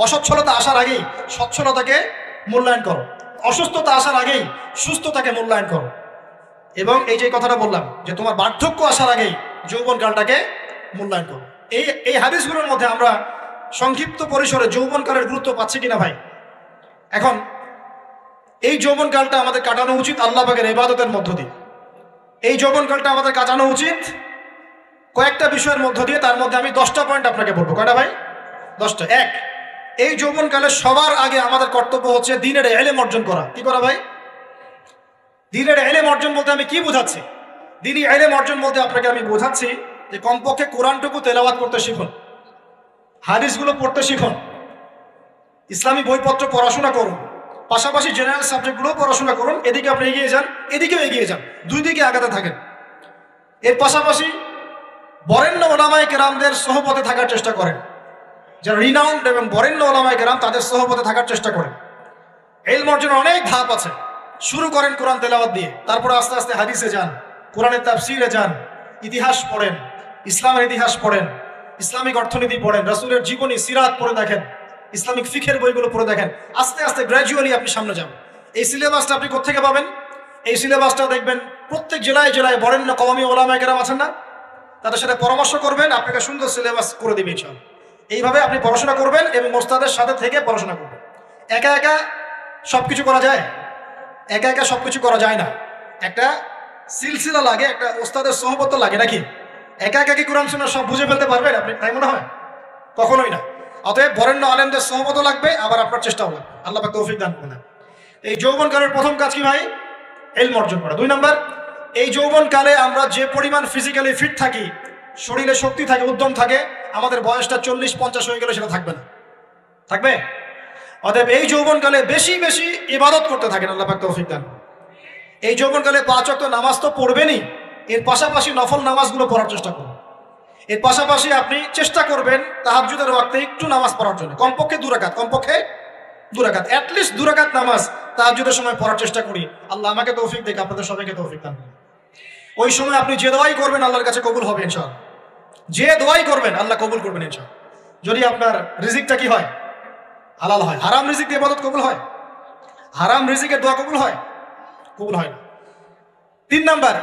অসচ্ছলতা আসার আগেই সচ্ছলতাকে মূল্যায়ন করো। অসুস্থতা আসার আগেই সুস্থতাকে মূল্যায়ন করো। এবং এই যে কথাটা বললাম যে তোমার বার্ধক্য আসার আগেই যৌবনকালটাকে মূল্যায়ন করো। এই হাদিসগুলোর মধ্যে আমরা সংক্ষিপ্ত পরিসরে যৌবনকালের গুরুত্ব পাচ্ছি কিনা ভাই? এখন এই যৌবনকালটা আমাদের কাটানো উচিত আল্লাহ পাকের ইবাদতের মধ্য দিয়ে। এই যৌবনকালটা আমাদের কাটানো উচিত কয়েকটা বিষয়ের মধ্য দিয়ে। তার মধ্যে আমি 10টা পয়েন্ট আপনাকে বলবো। কয়টা ভাই? 10টা। 1, এই যৌবনকালে সবার আগে আমাদের কর্তব্য হচ্ছে দ্বীনের ইলম অর্জন করা। কি করা ভাই? দ্বীনের ইলম অর্জন বলতে আমি কি বোঝাচ্ছি? দ্বীনি ইলম অর্জন বলতে আপনাকে আমি বোঝাচ্ছি যে কমপক্ষে কোরআনটুকু তেলাওয়াত করতে শিখুন, হাদিসগুলো পড়তে শিখুন, ইসলামী বইপত্র পড়াশোনা করুন, পাশাপাশি জেনারেল সাবজেক্টগুলো পড়াশোনা করুন। এদিকে আপনি এগিয়ে যান, এদিকেও এগিয়ে যান, দুই দিকে আগাতে থাকেন। এর পাশাপাশি বরেণ্য ওলামায়ে কেরামদের সহবতে থাকার চেষ্টা করেন। যারা রিনাউন্ড এবং বরেণ্য ওলামায়ে কেরাম, তাদের সহবতে থাকার চেষ্টা করেন। ইলম অর্জনের অনেক ধাপ আছে। শুরু করেন কোরআন তেলাওয়াত দিয়ে, তারপরে আস্তে আস্তে হাদিসে যান, কোরআনের তাফসীরে যান, ইতিহাস পড়েন, ইসলামের ইতিহাস পড়েন, ইসলামিক অর্থনীতি পড়েন, রাসূলের জীবনী সিরাত পড়ে দেখেন, ইসলামিক ফিকহের বইগুলো পড়ে দেখেন। আস্তে আস্তে গ্র্যাজুয়ালি আপনি সামনে যান। এই সিলেবাসটা আপনি কোত্থেকে পাবেন? এই সিলেবাসটা দেখবেন প্রত্যেক জেলায় জেলায় বরেণ্য কওমি ওলামায়ে কেরাম আছেন না, তাদের সাথে পরামর্শ করবেন, আপনাকে সুন্দর সিলেবাস করে দিবে ইনশাআল্লাহ। এইভাবে আপনি পড়াশোনা করবেন এবং ওস্তাদের সাথে থেকে পড়াশোনা করবেন। একা একা সব কিছু করা যায়? একা একা সব কিছু করা যায় না। একটা সিলসিলা লাগে, একটা ওস্তাদের সহবত লাগে নাকি? একা একা কি কোরআন সুন্নাহ সব বুঝে ফেলতে পারবেন আপনি? তাই মনে হয়? কখনোই না। অতএব বরেণ্য আলেমদের সহবত লাগবে, আবার আপনার চেষ্টাও লাগবে। আল্লাহ পাক তৌফিক দান করুন। এই যৌবনকালের প্রথম কাজ কি ভাই? ইলম অর্জন করা। 2 নম্বর, এই যৌবনকালে আমরা যে পরিমাণ ফিজিক্যালি ফিট থাকি, শরীরে শক্তি থাকে, উদ্যম থাকে, আমাদের বয়সটা 40-50 হয়ে গেলে সেটা থাকবে না। থাকবে? অতএব এই যৌবনকালে বেশি বেশি ইবাদত করতে থাকেন, আল্লাহ পাক তৌফিক দান। এই যৌবনকালে 5 ওয়াক্ত নামাজ তো পড়বেনই, এর পাশাপাশি নফল নামাজগুলো পড়ার চেষ্টা করুন। এর পাশাপাশি আপনি চেষ্টা করবেন তাহাজ্জুদের ওয়াক্তে একটু নামাজ পড়ার জন্য, কমপক্ষে 2 রাকাত, কমপক্ষে 2 রাকাত, অ্যাটলিস্ট 2 রাকাত নামাজ তাহাজ্জুদের সময় পড়ার চেষ্টা করি। আল্লাহ আমাকে তৌফিক দেখ, আপনাদের সবাইকে তৌফিক দান। ওই সময় আপনি যে দোয়াই করবেন আল্লাহর কাছে কবুল হবে ইনশাআল্লাহ। যে দোয়াই করবেন আল্লাহ কবুল করবেন ইনশাআল্লাহ, যদি আপনার রিজিকটা কি হয়, হালাল হয়। হারাম রিজিক দিয়ে ইবাদত কবুল হয়? হারাম রিজিকের দোয়া কবুল হয়? কবুল হয় না। 3 নাম্বার,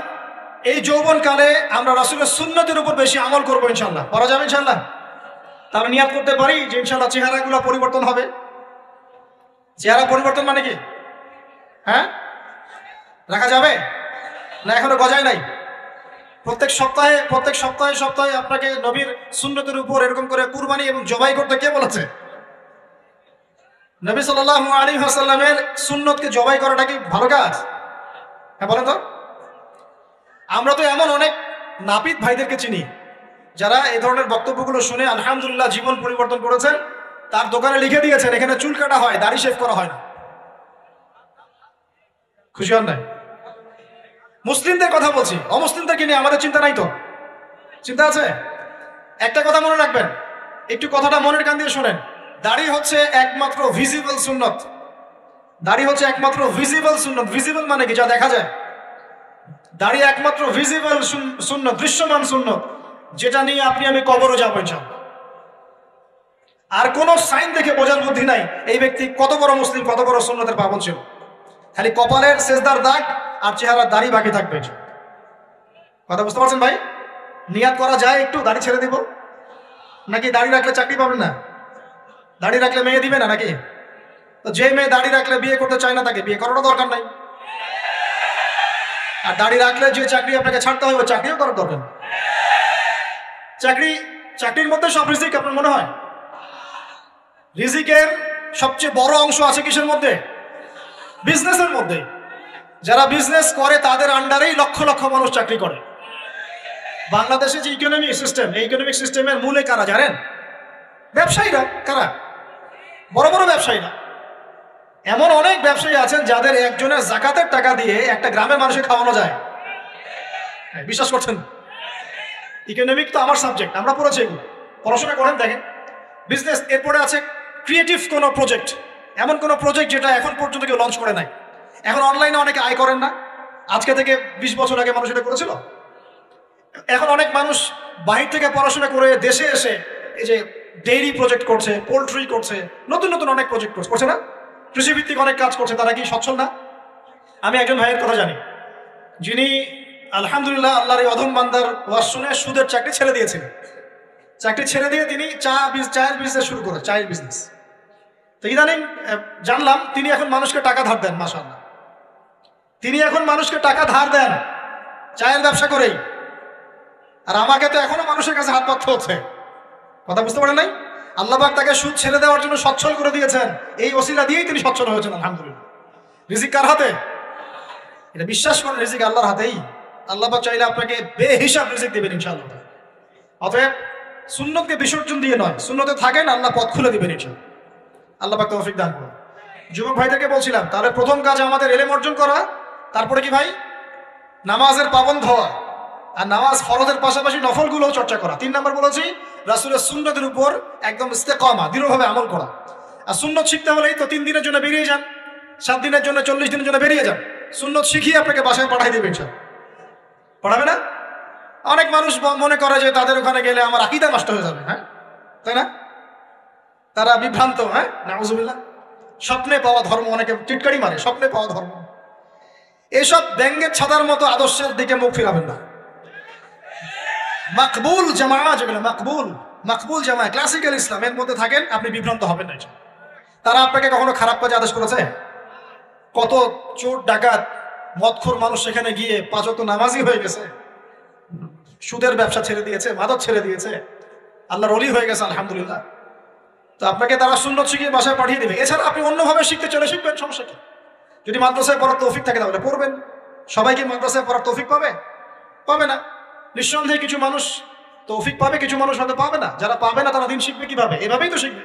এই যৌবনকালে আমরা রাসূলের সুন্নতের উপর বেশি আমল করবো ইনশাআল্লাহ। পারা যাবে ইনশাআল্লাহ? তাহলে নিয়াত করতে পারি যে ইনশাআল্লাহ চেহারাগুলো পরিবর্তন হবে। চেহারা পরিবর্তন মানে কি? হ্যাঁ, রাখা যাবে না? এখনো গজায় নাই। প্রত্যেক সপ্তাহে আপনাকে নবীর সুন্নতের উপর এরকম করে কুরবানি এবং জবাই করতে কে বলেছে? নবী সাল্লাল্লাহু আলাইহি ওয়াসাল্লামের সুন্নতকে জবাই করাটা কি ভালো কাজ? হ্যাঁ বলেন তো। আমরা তো এমন অনেক নাপিত ভাইদেরকে চিনি যারা এই ধরনের বক্তব্যগুলো শুনে আলহামদুলিল্লাহ জীবন পরিবর্তন করেছেন। তার দোকানে লিখে দিয়েছেন এখানে চুল কাটা হয়, দাড়ি শেভ করা হয় না। খুশি হন নাই? মুসলিমদের কথা বলছি, অমুসলিমদেরকে নিয়ে আমাদের চিন্তা নাই তো? চিন্তা আছে? একটা কথা মনে রাখবেন, একটু কথাটা মনের কান দিয়ে শোনেন। দাড়ি হচ্ছে একমাত্র ভিজিবল সুন্নত। দাড়ি হচ্ছে একমাত্র ভিজিবল সুন্নত। ভিজিবল মানে কি? যা দেখা যায়। দাড়ি একমাত্র ভিজিবল সুন্নত, দৃশ্যমান সুন্নত, যেটা নিয়ে আপনি আমি কবরও যাবো ইনশাআল্লাহ। আর কোন সাইন দেখে বোঝার বুদ্ধি নাই এই ব্যক্তি কত বড় মুসলিম, কত বড় সুন্নতের পাবন ছিল। খালি কপালের সেজদার দাগ আর চেহারার দাড়ি বাকি থাকবে। কথা বুঝতে পারছেন ভাই? নিয়াত করা যায় একটু দাড়ি ছেড়ে দিব, নাকি দাড়ি রাখলে চাকরি পাবেন না? দাড়ি রাখলে মেয়ে দিবে না নাকি? তো যে মেয়ে দাড়ি রাখলে বিয়ে করতে চায় না তাকে বিয়ে করারও দরকার নাই। আর দাড়ি রাখলে যে চাকরি আপনাকে ছাড়তে হবে চাকরিও করার দরকার। চাকরির মধ্যে সব রিজিক আপনার মনে হয়? রিজিকের সবচেয়ে বড় অংশ আছে কিসের মধ্যে? বিজনেসের মধ্যে। যারা বিজনেস করে তাদের আন্ডারেই লক্ষ লক্ষ মানুষ চাকরি করে। বাংলাদেশে যে ইকোনমিক সিস্টেম, এই ইকোনমিক সিস্টেমের মূলে কারা জানেন? ব্যবসায়ীরা। কারা? বড় বড় ব্যবসায়ীরা। এমন অনেক ব্যবসায়ী আছেন যাদের একজনের যাকাতের টাকা দিয়ে একটা গ্রামের মানুষকে খাওয়ানো যায়। বিশ্বাস করছেন? ইকোনমিক তো আমার সাবজেক্ট, আমরা পড়েছি এগুলো, পড়াশোনা করেন, দেখেন। বিজনেস, এরপরে আছে ক্রিয়েটিভ কোনো প্রজেক্ট, এমন কোনো প্রজেক্ট যেটা এখন পর্যন্ত কেউ লঞ্চ করে নাই। এখন অনলাইনে অনেকে আয় করেন না, আজকে থেকে 20 বছর আগে মানুষ এটা করেছিল। এখন অনেক মানুষ বাহির থেকে পড়াশোনা করে দেশে এসে এই যে ডেইরি প্রজেক্ট করছে, পোল্ট্রি করছে, নতুন নতুন অনেক প্রজেক্ট করছে না? কৃষিভিত্তিক অনেক কাজ করছে। তারা কি সচ্ছল না? আমি একজন ভাইয়ের কথা জানি, যিনি আলহামদুলিল্লাহ আল্লাহর এই অধম বান্দার ওয়াজ শুনে সুদের চাকরি ছেড়ে দিয়েছিলেন। চাকরি ছেড়ে দিয়ে তিনি চায়ের বিজনেস শুরু করে, চায়ের বিজনেস। তো ইদানিং জানলাম তিনি এখন মানুষকে টাকা ধার দেন। মাশাআল্লাহ, তিনি এখন মানুষকে টাকা ধার দেন চায়ের ব্যবসা করেই। আর আমাকে তো এখনো মানুষের কাছে হাত পাততে হচ্ছে। কথা বুঝতে পারেন নাই? আল্লাহ পাক তাকে সুদ ছেড়ে দেওয়ার জন্য সচ্ছল করে দিয়েছেন। এই ওসিলা দিয়েই তিনি সচ্ছল হয়েছেন আলহামদুলিল্লাহ। রিজিক কার হাতে? এটা বিশ্বাস করেন, রিজিক আল্লাহর হাতেই। আল্লাহ পাক চাইলে আপনাকে বেহিসাব রিজিক দিবেন ইনশাআল্লাহ। অতএব সুন্নতকে বিসর্জন দিয়ে নয়, সুন্নতে থাকেন, আল্লাহ পথ খুলে দিবেন ইনশাআল্লাহ। আল্লাহ পাক তৌফিক দান করুন। যুবক ভাইদেরকে বলছিলাম, তাহলে প্রথম কাজ আমাদের ইলম অর্জন করা। তারপরে কি ভাই? নামাজের পাবন্দ হওয়া। আর নামাজ ফরজের পাশাপাশি নফলগুলোও চর্চা করা। 3 নাম্বার বলেছি রাসূলের সুন্নতের উপর একদম ইস্তেকামা, দৃঢ়ভাবে আমল করা। আর সুন্নত শিখতে হলেই তো 3 দিনের জন্য বেরিয়ে যান, 7 দিনের জন্য, 40 দিনের জন্য বেরিয়ে যান। সুন্নত শিখিয়ে আপনাকে বাসায় পাঠাই দেবে ইনশাআল্লাহ। পড়াবে না? অনেক মানুষ মনে করে যে তাদের ওখানে গেলে আমার আকীদা নষ্ট হয়ে যাবে। হ্যাঁ, তাই না? তারা বিভ্রান্ত। হ্যাঁ, নাউজুবিল্লাহ। স্বপ্নে পাওয়া ধর্ম, অনেকে টিটকারি মারে, স্বপ্নে পাওয়া ধর্ম। এসব ব্যাঙ্গের ছাতার মতো আদর্শের দিকে মুখ ফিরাবেন না। মাকবুল জামা, যেগুলো মাকবুল জামা, ক্লাসিক্যাল ইসলামের মধ্যে থাকেন, আপনি বিভ্রান্ত হবেন না। তারা আপনাকে কখনো খারাপ কাজে আদেশ করেছে? কত চোর ডাকাত মদখোর মানুষ সেখানে গিয়ে 5 ওয়াক্ত নামাজি হয়ে গেছে, সুদের ব্যবসা ছেড়ে দিয়েছে, মাদক ছেড়ে দিয়েছে, আল্লাহর ওলি হয়ে গেছে আলহামদুলিল্লাহ। তো আপনাকে তারা সুন্নত শিখিয়ে বাসায় পাঠিয়ে দেবে। এছাড়া আপনি অন্যভাবে শিখতে চলে শিখবেন, সমস্যা কি? যদি মাদ্রাসায় পড়ার তৌফিক থাকে তাহলে পড়বেন। সবাই কি মাদ্রাসায় পড়ার তৌফিক পাবে? পাবে না। নিঃসন্দেহে কিছু মানুষ তৌফিক পাবে, কিছু মানুষ হয়তো পাবে না। যারা পাবে না তারা দিন শিখবে কিভাবে? এভাবেই তো শিখবে।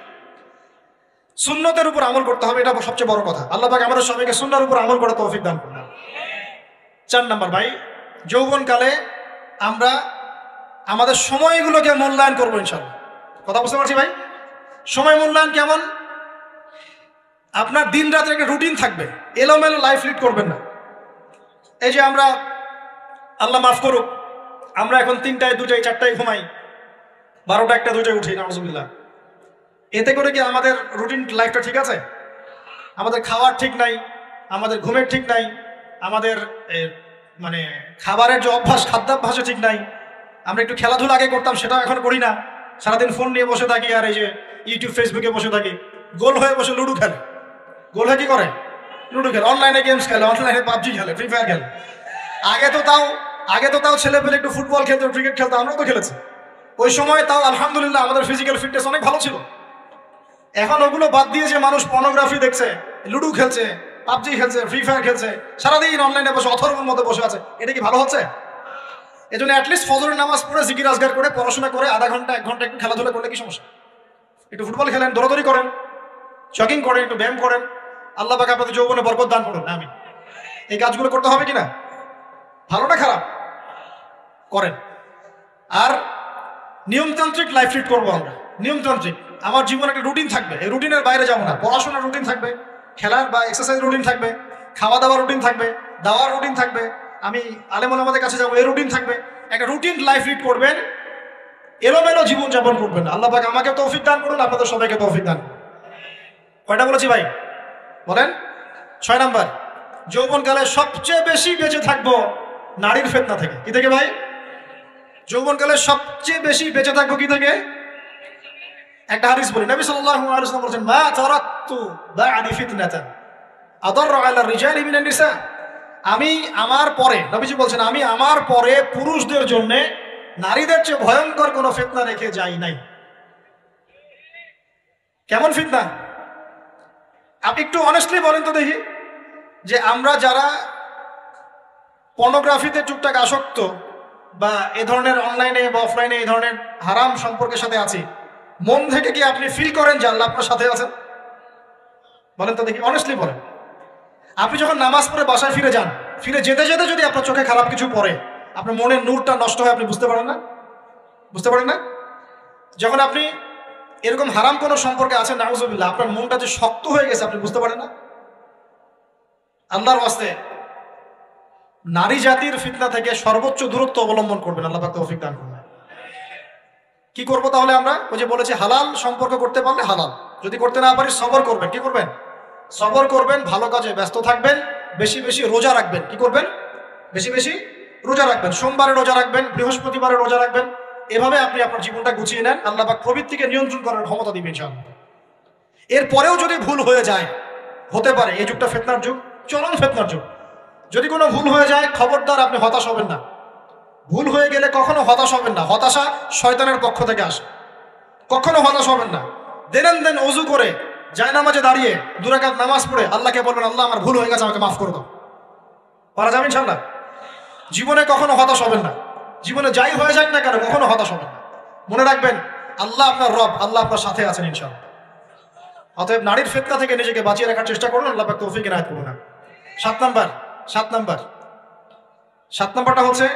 সুন্নতের উপর আমল করতে হবে, এটা সবচেয়ে বড় কথা। আল্লাহ পাক আমাদের সবাইকে সুন্নাহর উপর আমল করার তৌফিক দান করুন। 4 নাম্বার ভাই, যৌবনকালে আমরা আমাদের সময়গুলোকে মূল্যায়ন করবো ইনশাআল্লাহ। কথা বুঝতে পারছি ভাই? সময় মূল্যায়ন কেমন? আপনার দিন রাতের একটা রুটিন থাকবে, এলোমেলো লাইফ লিড করবেন না। এই যে আমরা, আল্লাহ মাফ করুক, আমরা এখন 3টায় 2টায় 4টায় ঘুমাই, 12টা 1টা 2টায় উঠি, নাউজুবিল্লাহ। এতে করে কি আমাদের রুটিন লাইফটা ঠিক আছে? আমাদের খাওয়ার ঠিক নাই, আমাদের ঘুমের ঠিক নাই, আমাদের মানে খাবারের যে অভ্যাস, খাদ্যাভ্যাসও ঠিক নাই। আমরা একটু খেলাধুলা আগে করতাম, সেটাও এখন করি না। সারাদিন ফোন নিয়ে বসে থাকি, আর এই যে ইউটিউব ফেসবুকে বসে থাকি। গোল হয়ে বসে লুডো খেলে, গোল হয়ে কি করে? লুডো খেলে, অনলাইনে গেমস খেলে, অনলাইনে পাবজি খেলে, ফ্রি ফায়ার খেলে। আগে তো তাও ছেলে পেলে একটু ফুটবল খেলতো, ক্রিকেট খেলতো, আমরাও তো খেলেছি। ওই সময় তাও আলহামদুলিল্লাহ আমাদের ফিজিক্যাল ফিটনেস অনেক ভালো ছিল। এখন ওগুলো বাদ দিয়ে যে মানুষ পর্নোগ্রাফি দেখছে, লুডো খেলছে, পাবজি খেলছে, ফ্রি ফায়ার খেলছে, সারাদিন অনলাইনে বসে অথর্বের মধ্যে বসে আছে, এটা কি ভালো হচ্ছে? এই জন্য অ্যাটলিস্ট ফজরের নামাজ পড়ে জিকির আজগার করে পড়াশোনা করে আধা ঘন্টা 1 ঘন্টা একটু খেলাধুলা করলে কি সমস্যা? একটু ফুটবল খেলেন, দৌড়াদৌড়ি করেন, জগিং করেন, একটু ব্যায়াম করেন। আল্লাহ পাক আপনাদের যৌবনে বরকত দান করুন, আমিন। এই কাজগুলো করতে হবে কিনা? ভালো না খারাপ? করেন। আর নিয়মতান্ত্রিক লাইফ লিড করবো আমরা, নিয়মতান্ত্রিক। আমার জীবনে একটা রুটিন থাকবে, এই রুটিনের বাইরে যাবো না। পড়াশোনার রুটিন থাকবে, খেলার বা এক্সারসাইজ রুটিন থাকবে, খাওয়া দাওয়ার রুটিন থাকবে, দাওয়ার রুটিন থাকবে, আমি আলেম ওলামাদের কাছে যাবো, এই রুটিন থাকবে। একটা রুটিন লাইফ লিড করবেন, এলোমেলো জীবন যাপন করবেন না। আল্লাহ পাক আমাকে তৌফিক দান করুন, আপনাদের সবাইকে তৌফিক দান করুন। কয়টা বলেছি ভাই? বলেন। 6 নাম্বার, যৌবনকালে সবচেয়ে বেশি বেঁচে থাকবো নারীর ফিতনা থেকে। কি থেকে ভাই? যৌবনকালে সবচেয়ে বেশি বেঁচে থাকবো কি থেকে? একটা হাদিস বলি, নবী সাল্লাল্লাহু আলাইহি ওয়াসাল্লাম বলেছেন, মা তারাকতু বা'দি ফিতনাতান আদাররু আলা রিজালি মিনান নিসা। আমি আমার পরে, নবীজি বলছেন, আমি আমার পরে পুরুষদের জন্য নারীদের চেয়ে ভয়ঙ্কর কোনো ফিতনা রেখে যাই নাই। কেমন ফিতনা? আপনি একটু অনেস্টলি বলেন তো দেখি, যে আমরা যারা পর্নোগ্রাফিতে টুকটাক আসক্ত বা এ ধরনের অনলাইনে বা অফলাইনে এই ধরনের হারাম সম্পর্কের সাথে আছি, মন থেকে কি আপনি ফিল করেন যে আল্লাহ আপনার সাথে আছেন? বলেন তো দেখি, অনেস্টলি বলেন। আপনি যখন নামাজ পড়ে বাসায় ফিরে যান, ফিরে যেতে যেতে যদি আপনার চোখে খারাপ কিছু পড়ে, আপনার মনের নূরটা নষ্ট হয়, আপনি বুঝতে পারেন না? বুঝতে পারেন না? যখন আপনি এরকম হারাম কোনো সম্পর্কে আছেন, নাউজুবিল্লাহ, আপনার মনটা যে শক্ত হয়ে গেছে, আপনি বুঝতে পারেন না? আল্লাহর ওয়াস্তে নারী জাতির ফিতনা থেকে সর্বোচ্চ দূরত্ব অবলম্বন করবেন। আল্লাহ পাক তৌফিক দান করবেন। কি করবো তাহলে আমরা? ওই যে বলেছি, হালাল সম্পর্ক করতে পারলে হালাল, যদি করতে না পারি সবর করবেন। কি করবেন? সবর করবেন, ভালো কাজে ব্যস্ত থাকবেন, বেশি বেশি রোজা রাখবেন। কি করবেন? বেশি বেশি রোজা রাখবেন। সোমবারে রোজা রাখবেন, বৃহস্পতিবারে রোজা রাখবেন। এভাবে আপনি আপনার জীবনটা গুছিয়ে নেন, আল্লাহ পাক প্রবৃত্তিকে নিয়ন্ত্রণ করার ক্ষমতা দিবেন ইনশাআল্লাহ। এরপরেও যদি ভুল হয়ে যায়, হতে পারে এই যুগটা ফিতনার যুগ, চরম ফিতনার যুগ। যদি কোনো ভুল হয়ে যায়, খবরদার আপনি হতাশ হবেন না। ভুল হয়ে গেলে কখনো হতাশ হবেন না। হতাশা শয়তানের পক্ষ থেকে আসে, কখনো হতাশ হবেন না। দেন ওযু করে জায়নামাজে দাঁড়িয়ে 2 রাকাত নামাজ পড়ে আল্লাহকে বলবেন, আল্লাহ আমার ভুল হয়ে গেছে, আমাকে মাফ করে দাও। পারা যাবে ইনশাআল্লাহ। জীবনে কখনো হতাশ হবেন না। জীবনে যাই হয়ে যাক না কেন, কখনো হতাশ হবেন না। মনে রাখবেন, আল্লাহ আপনার রব, আল্লাহ আপনার সাথে আছেন ইনশাআল্লাহ। অতএব নারীর ফিতনা থেকে নিজেকে বাঁচিয়ে রাখার চেষ্টা করুন। আল্লাহ পাক তৌফিক এনায়েত করুন। 7 নাম্বারটা হচ্ছে,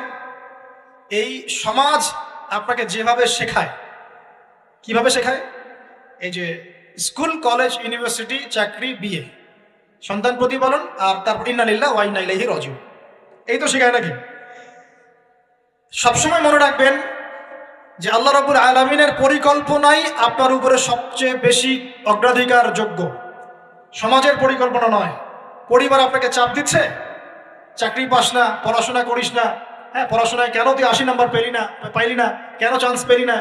এই সমাজ আপনাকে যেভাবে শেখায়, কিভাবে শেখায়? এই যে স্কুল, কলেজ, ইউনিভার্সিটি, চাকরি, বিয়ে, সন্তান প্রতিপালন, আর তারপর ইন্না লিল্লাহি ওয়া ইন্না ইলাইহি রাজিউন, এই তো শেখায় নাকি? সবসময় মনে রাখবেন যে আল্লাহ রাব্বুল আলামিনের পরিকল্পনাই আপনার উপরে সবচেয়ে বেশি অগ্রাধিকার যোগ্য, সমাজের পরিকল্পনা নয়। পরিবার আপনাকে চাপ দিচ্ছে, চাকরি পাস না, পড়াশোনা করিস না, হ্যাঁ পড়াশোনায় কেন তুই 80 নাম্বার পাইলি না, কেন চান্স পেলি না,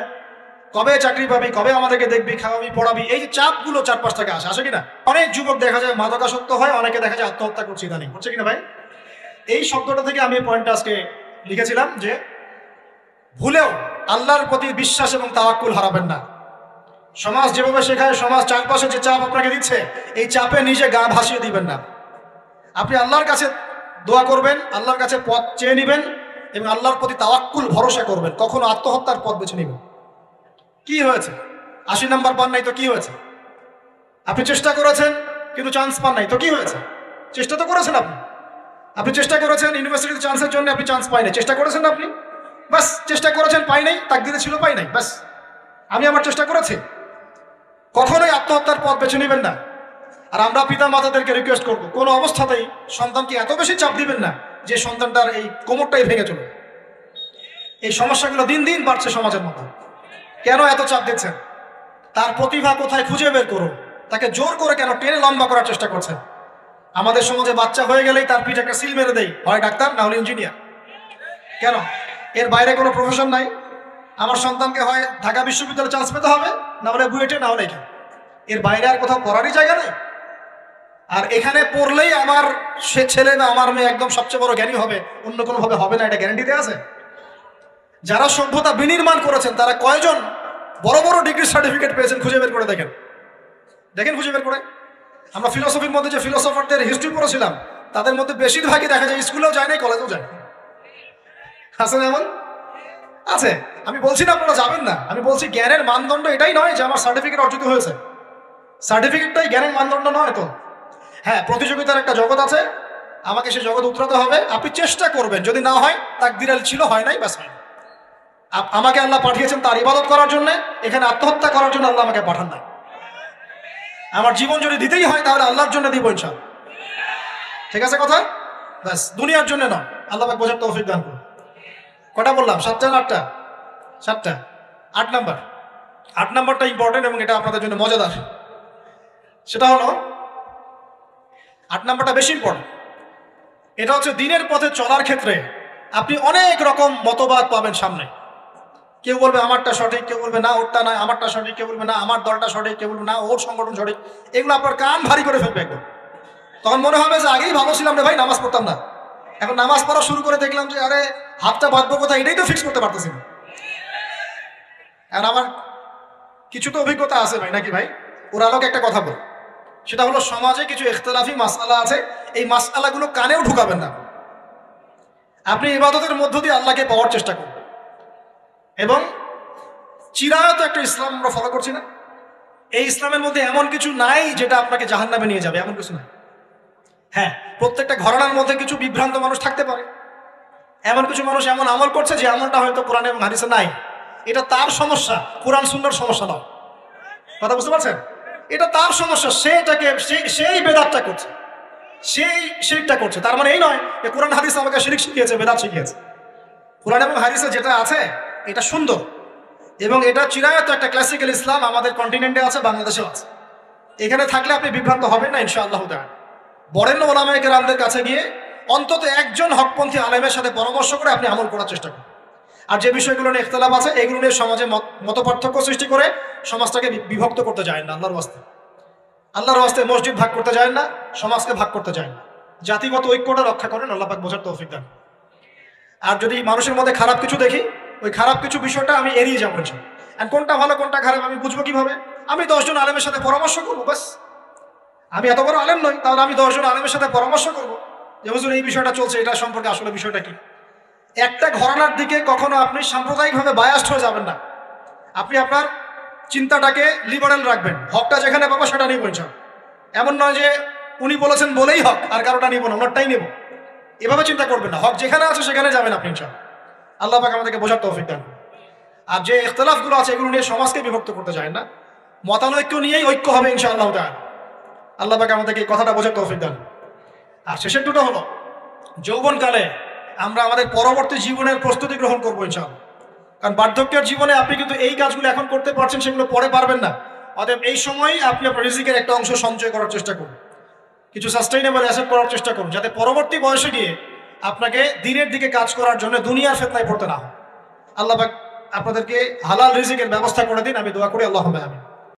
কবে চাকরি পাবি, কবে আমাদেরকে দেখবি, খাওয়াবি, পড়াবি, এই যে চাপগুলো চারপাশ থেকে আসে কিনা? অনেক যুবক দেখা যায় মাদকাসক্ত হয়, অনেকে দেখা যায় আত্মহত্যা করছে ইদানিং, হচ্ছে কিনা ভাই? এই শব্দটা থেকে আমি পয়েন্টটা আজকে লিখেছিলাম যে ভুলেও আল্লাহর প্রতি বিশ্বাস এবং তাওয়াক্কুল হারাবেন না। সমাজ যেভাবে শেখায়, সমাজ চারপাশে যে চাপ আপনাকে দিচ্ছে, এই চাপে নিজে গা ভাসিয়ে দিবেন না। আপনি আল্লাহর কাছে দোয়া করবেন, আল্লাহর কাছে পথ চেয়ে নেবেন এবং আল্লাহর প্রতি তাওয়াক্কুল ভরসা করবেন। কখনো আত্মহত্যার পথ বেছে নেবেন। কি হয়েছে? 80 নাম্বার পান নাই তো কি হয়েছে? আপনি চেষ্টা করেছেন কিন্তু চান্স পান নাই, তো কি হয়েছে? চেষ্টা তো করেছেন আপনি। আপনি চেষ্টা করেছেন ইউনিভার্সিটিতে চান্সের জন্য, আপনি চান্স পাই নাই, চেষ্টা করেছেন আপনি, বাস চেষ্টা করেছেন, পাই নাই, তাকদিরে ছিল পাই নাই, বাস। আমি আমার চেষ্টা করেছি। কখনোই আত্মহত্যার পথ বেছে নেবেন না। আর আমরা পিতা মাতাদেরকে রিকোয়েস্ট করবো, কোনো অবস্থাতেই সন্তানকে এত বেশি চাপ দিবেন না যে সন্তানটার এই কোমরটাই ভেঙে চলবে। এই সমস্যাগুলো দিন দিন বাড়ছে সমাজের মধ্যে। কেন এত চাপ দিচ্ছেন? তার প্রতিভা কোথায় খুঁজে বের করুন। তাকে জোর করে কেন টেনে লম্বা করার চেষ্টা করছেন? আমাদের সমাজে বাচ্চা হয়ে গেলেই তার পিঠে একটা সিল মেরে দেয়, হয় ডাক্তার না হলে ইঞ্জিনিয়ার। কেন? এর বাইরে কোনো প্রফেশন নাই? আমার সন্তানকে হয় ঢাকা বিশ্ববিদ্যালয়ে চান্স পেতে হবে, না হলে বুয়েটে, না হলে এখানে। এর বাইরে আর কোথাও পড়ারই জায়গা নেই। আর এখানে পড়লেই আমার সে ছেলে না আমার মেয়ে একদম সবচেয়ে বড় জ্ঞানী হবে, অন্য কোনোভাবে হবে না, এটা গ্যারান্টি দেওয়া আছে? যারা সভ্যতা বিনির্মাণ করেছেন তারা কয়জন বড় বড় ডিগ্রি সার্টিফিকেট পেয়েছেন খুঁজে বের করে দেখেন, দেখেন খুঁজে বের করে। আমরা ফিলোসফির মধ্যে যে ফিলোসফারদের হিস্ট্রি পড়েছিলাম তাদের মধ্যে বেশিরভাগই দেখা যায় স্কুলেও যায় নাই, কলেজেও যায় না। আছে না এমন? আছে। আমি বলছি না আপনারা যাবেন না, আমি বলছি জ্ঞানের মানদণ্ড এটাই নয় যে আমার সার্টিফিকেট অর্জিত হয়েছে। সার্টিফিকেটটাই জ্ঞানের মানদণ্ড নয় তো। হ্যাঁ, প্রতিযোগিতার একটা জগৎ আছে, আমাকে সেই জগৎ উতরাতে হবে। আপনি চেষ্টা করবেন, যদি না হয় তাকদীরে ছিল, হয় নাই, ব্যাস হয়। আমাকে আল্লাহ পাঠিয়েছেন তার ইবাদত করার জন্য, এখানে আত্মহত্যা করার জন্য আল্লাহ আমাকে পাঠান নাই। আমার জীবন যদি দিতেই হয় তাহলে আল্লাহর জন্য দিব ইনশাআল্লাহ। ঠিক আছে কথা? ব্যাস, দুনিয়ার জন্য নয়। আল্লাহ পাক বোঝার তৌফিক দান করুন। কটা বললাম? 7টা না 8টা? 7টা। 8 নাম্বার। 8 নাম্বারটা ইম্পর্টেন্ট এবং এটা আপনাদের জন্য মজাদার। সেটা হলো 8 নাম্বারটা বেশি ইম্পর্টেন্ট। এটা হচ্ছে দিনের পথে চলার ক্ষেত্রে আপনি অনেক রকম মতবাদ পাবেন সামনে। কেউ বলবে আমারটা সঠিক, কেউ বলবে না ওরটা নয়, আমারটা সঠিক, কেউ বলবে না আমার দলটা সঠিক, কেউ বলবে না ওর সংগঠন সঠিক। এগুলো আপনার কান ভারী করে ফেলবে একদম। তখন মনে হবে যে আগেই ভালো ছিলাম রে ভাই, নামাজ পড়তাম না, এখন নামাজ পড়া শুরু করে দেখলাম যে আরে হাতটা বাঁধবো কোথায় এটাই তো ফিক্স করতে পারতেছি না। আর আমার কিছু তো অভিজ্ঞতা আছে ভাই, নাকি ভাই? ওর আলোকে একটা কথা বল, সেটা হলো সমাজে কিছু ইখতিলাফি মাসআলা আছে, এই মাসআলাগুলো কানেও ঢুকাবেন না। আপনি ইবাদতের মধ্য দিয়ে আল্লাহকে পাওয়ার চেষ্টা করুন। এবং চিরায়ত একটা ইসলাম আমরা ফলো করছি না? এই ইসলামের মধ্যে এমন কিছু নাই যেটা আপনাকে জাহান্নামে নিয়ে যাবে, এমন কিছু নাই। হ্যাঁ, প্রত্যেকটা ঘরানার মধ্যে কিছু বিভ্রান্ত মানুষ থাকতে পারে। এমন কিছু মানুষ এমন আমল করছে যে আমলটা হয়তো কোরআন এবং হাদিসে নাই। এটা তার সমস্যা, কোরআন সুন্নাহর সমস্যা নয়। কথা বুঝতে পারছেন? এটা তার সমস্যা, সেই বেদাতটা করছে, সেই শিরকটা করছে। তার মানে এই নয় যে কোরআন হাদিস আমাকে শিরক শিখিয়েছে, বেদাত শিখিয়েছে। কোরআন এবং হাদিসে যেটা আছে এটা সুন্দর এবং এটা চিরায়ত একটা ক্লাসিক্যাল ইসলাম আমাদের কন্টিনেন্টে আছে, বাংলাদেশেও আছে। এখানে থাকলে আপনি বিভ্রান্ত হবেন না ইনশাআল্লাহ তাআলা। বরেণ্য ওলামায়ে কেরামদের কাছে গিয়ে অন্তত একজন হকপন্থী আলেমের সাথে পরামর্শ করে আপনি আমল করার চেষ্টা করুন। আর যে বিষয়গুলো নিয়ে ইখতিলাফ আছে এগুলো নিয়ে সমাজে মতপার্থক্য সৃষ্টি করে সমাজটাকে বিভক্ত করতে যায় না। আল্লাহর ওয়াস্তে মসজিদ ভাগ করতে যায় না, সমাজকে ভাগ করতে যায় না। জাতিগত ঐক্যটা রক্ষা করেন, আল্লাহ পাক বোঝার তৌফিক দেন। আর যদি মানুষের মধ্যে খারাপ কিছু দেখি, ওই খারাপ কিছু বিষয়টা আমি এড়িয়ে যাবো। আর কোনটা ভালো কোনটা খারাপ আমি বুঝবো কিভাবে? আমি 10 জন আলেমের সাথে পরামর্শ করবো, বাস। আমি এত বড় আলেম নই, তাহলে আমি 10 জন আলেমের সাথে পরামর্শ করবো যে হুজুর এই বিষয়টা চলছে, এটা সম্পর্কে আসলে বিষয়টা কি। একটা ঘরানার দিকে কখনো আপনি সাম্প্রদায়িকভাবে বায়াসড হয়ে যাবেন না। আপনি আপনার চিন্তাটাকে লিবারেল রাখবেন, হকটা যেখানে পাবো সেটা নিব ইনশাআল্লাহ। এমন নয় যে উনি বলেছেন বলেই হক আর কারোটা নিব না, ওনারটাই নেব, এভাবে চিন্তা করবেন না। হক যেখানে আছে সেখানে যাবেন আপনি ইনশাআল্লাহ। আল্লাহ পাক আমাদেরকে বোঝার তৌফিক দেন। আর যে ইখতিলাফগুলো আছে এগুলো নিয়ে সমাজকে বিভক্ত করতে যায় না, মতানৈক্য নিয়েই ঐক্য হবে ইনশাআল্লাহ তাআলা। আল্লাহ পাক আমাদেরকে এই কথাটা বোঝার তৌফিক দেন। আর শেষের দুটো হলো যৌবনকালে আমরা আমাদের পরবর্তী জীবনের প্রস্তুতি গ্রহণ করবো ইনশাআল্লাহ। কারণ বার্ধক্যের জীবনে আপনি কিন্তু এই কাজগুলো এখন করতে পারছেন, সেগুলো পরে পারবেন না। অতএব এই সময়ই আপনি আপনার রিজিকের একটা অংশ সঞ্চয় করার চেষ্টা করুন, কিছু সাস্টেইনেবল অ্যাসেট করার চেষ্টা করুন, যাতে পরবর্তী বয়সে গিয়ে আপনাকে দিনের দিকে কাজ করার জন্য দুনিয়ার ফিতনায় পড়তে না হয়। আল্লাহ পাক আপনাদেরকে হালাল রিজিকের ব্যবস্থা করে দিন, আমি দোয়া করি। আল্লাহুম্মা আমিন।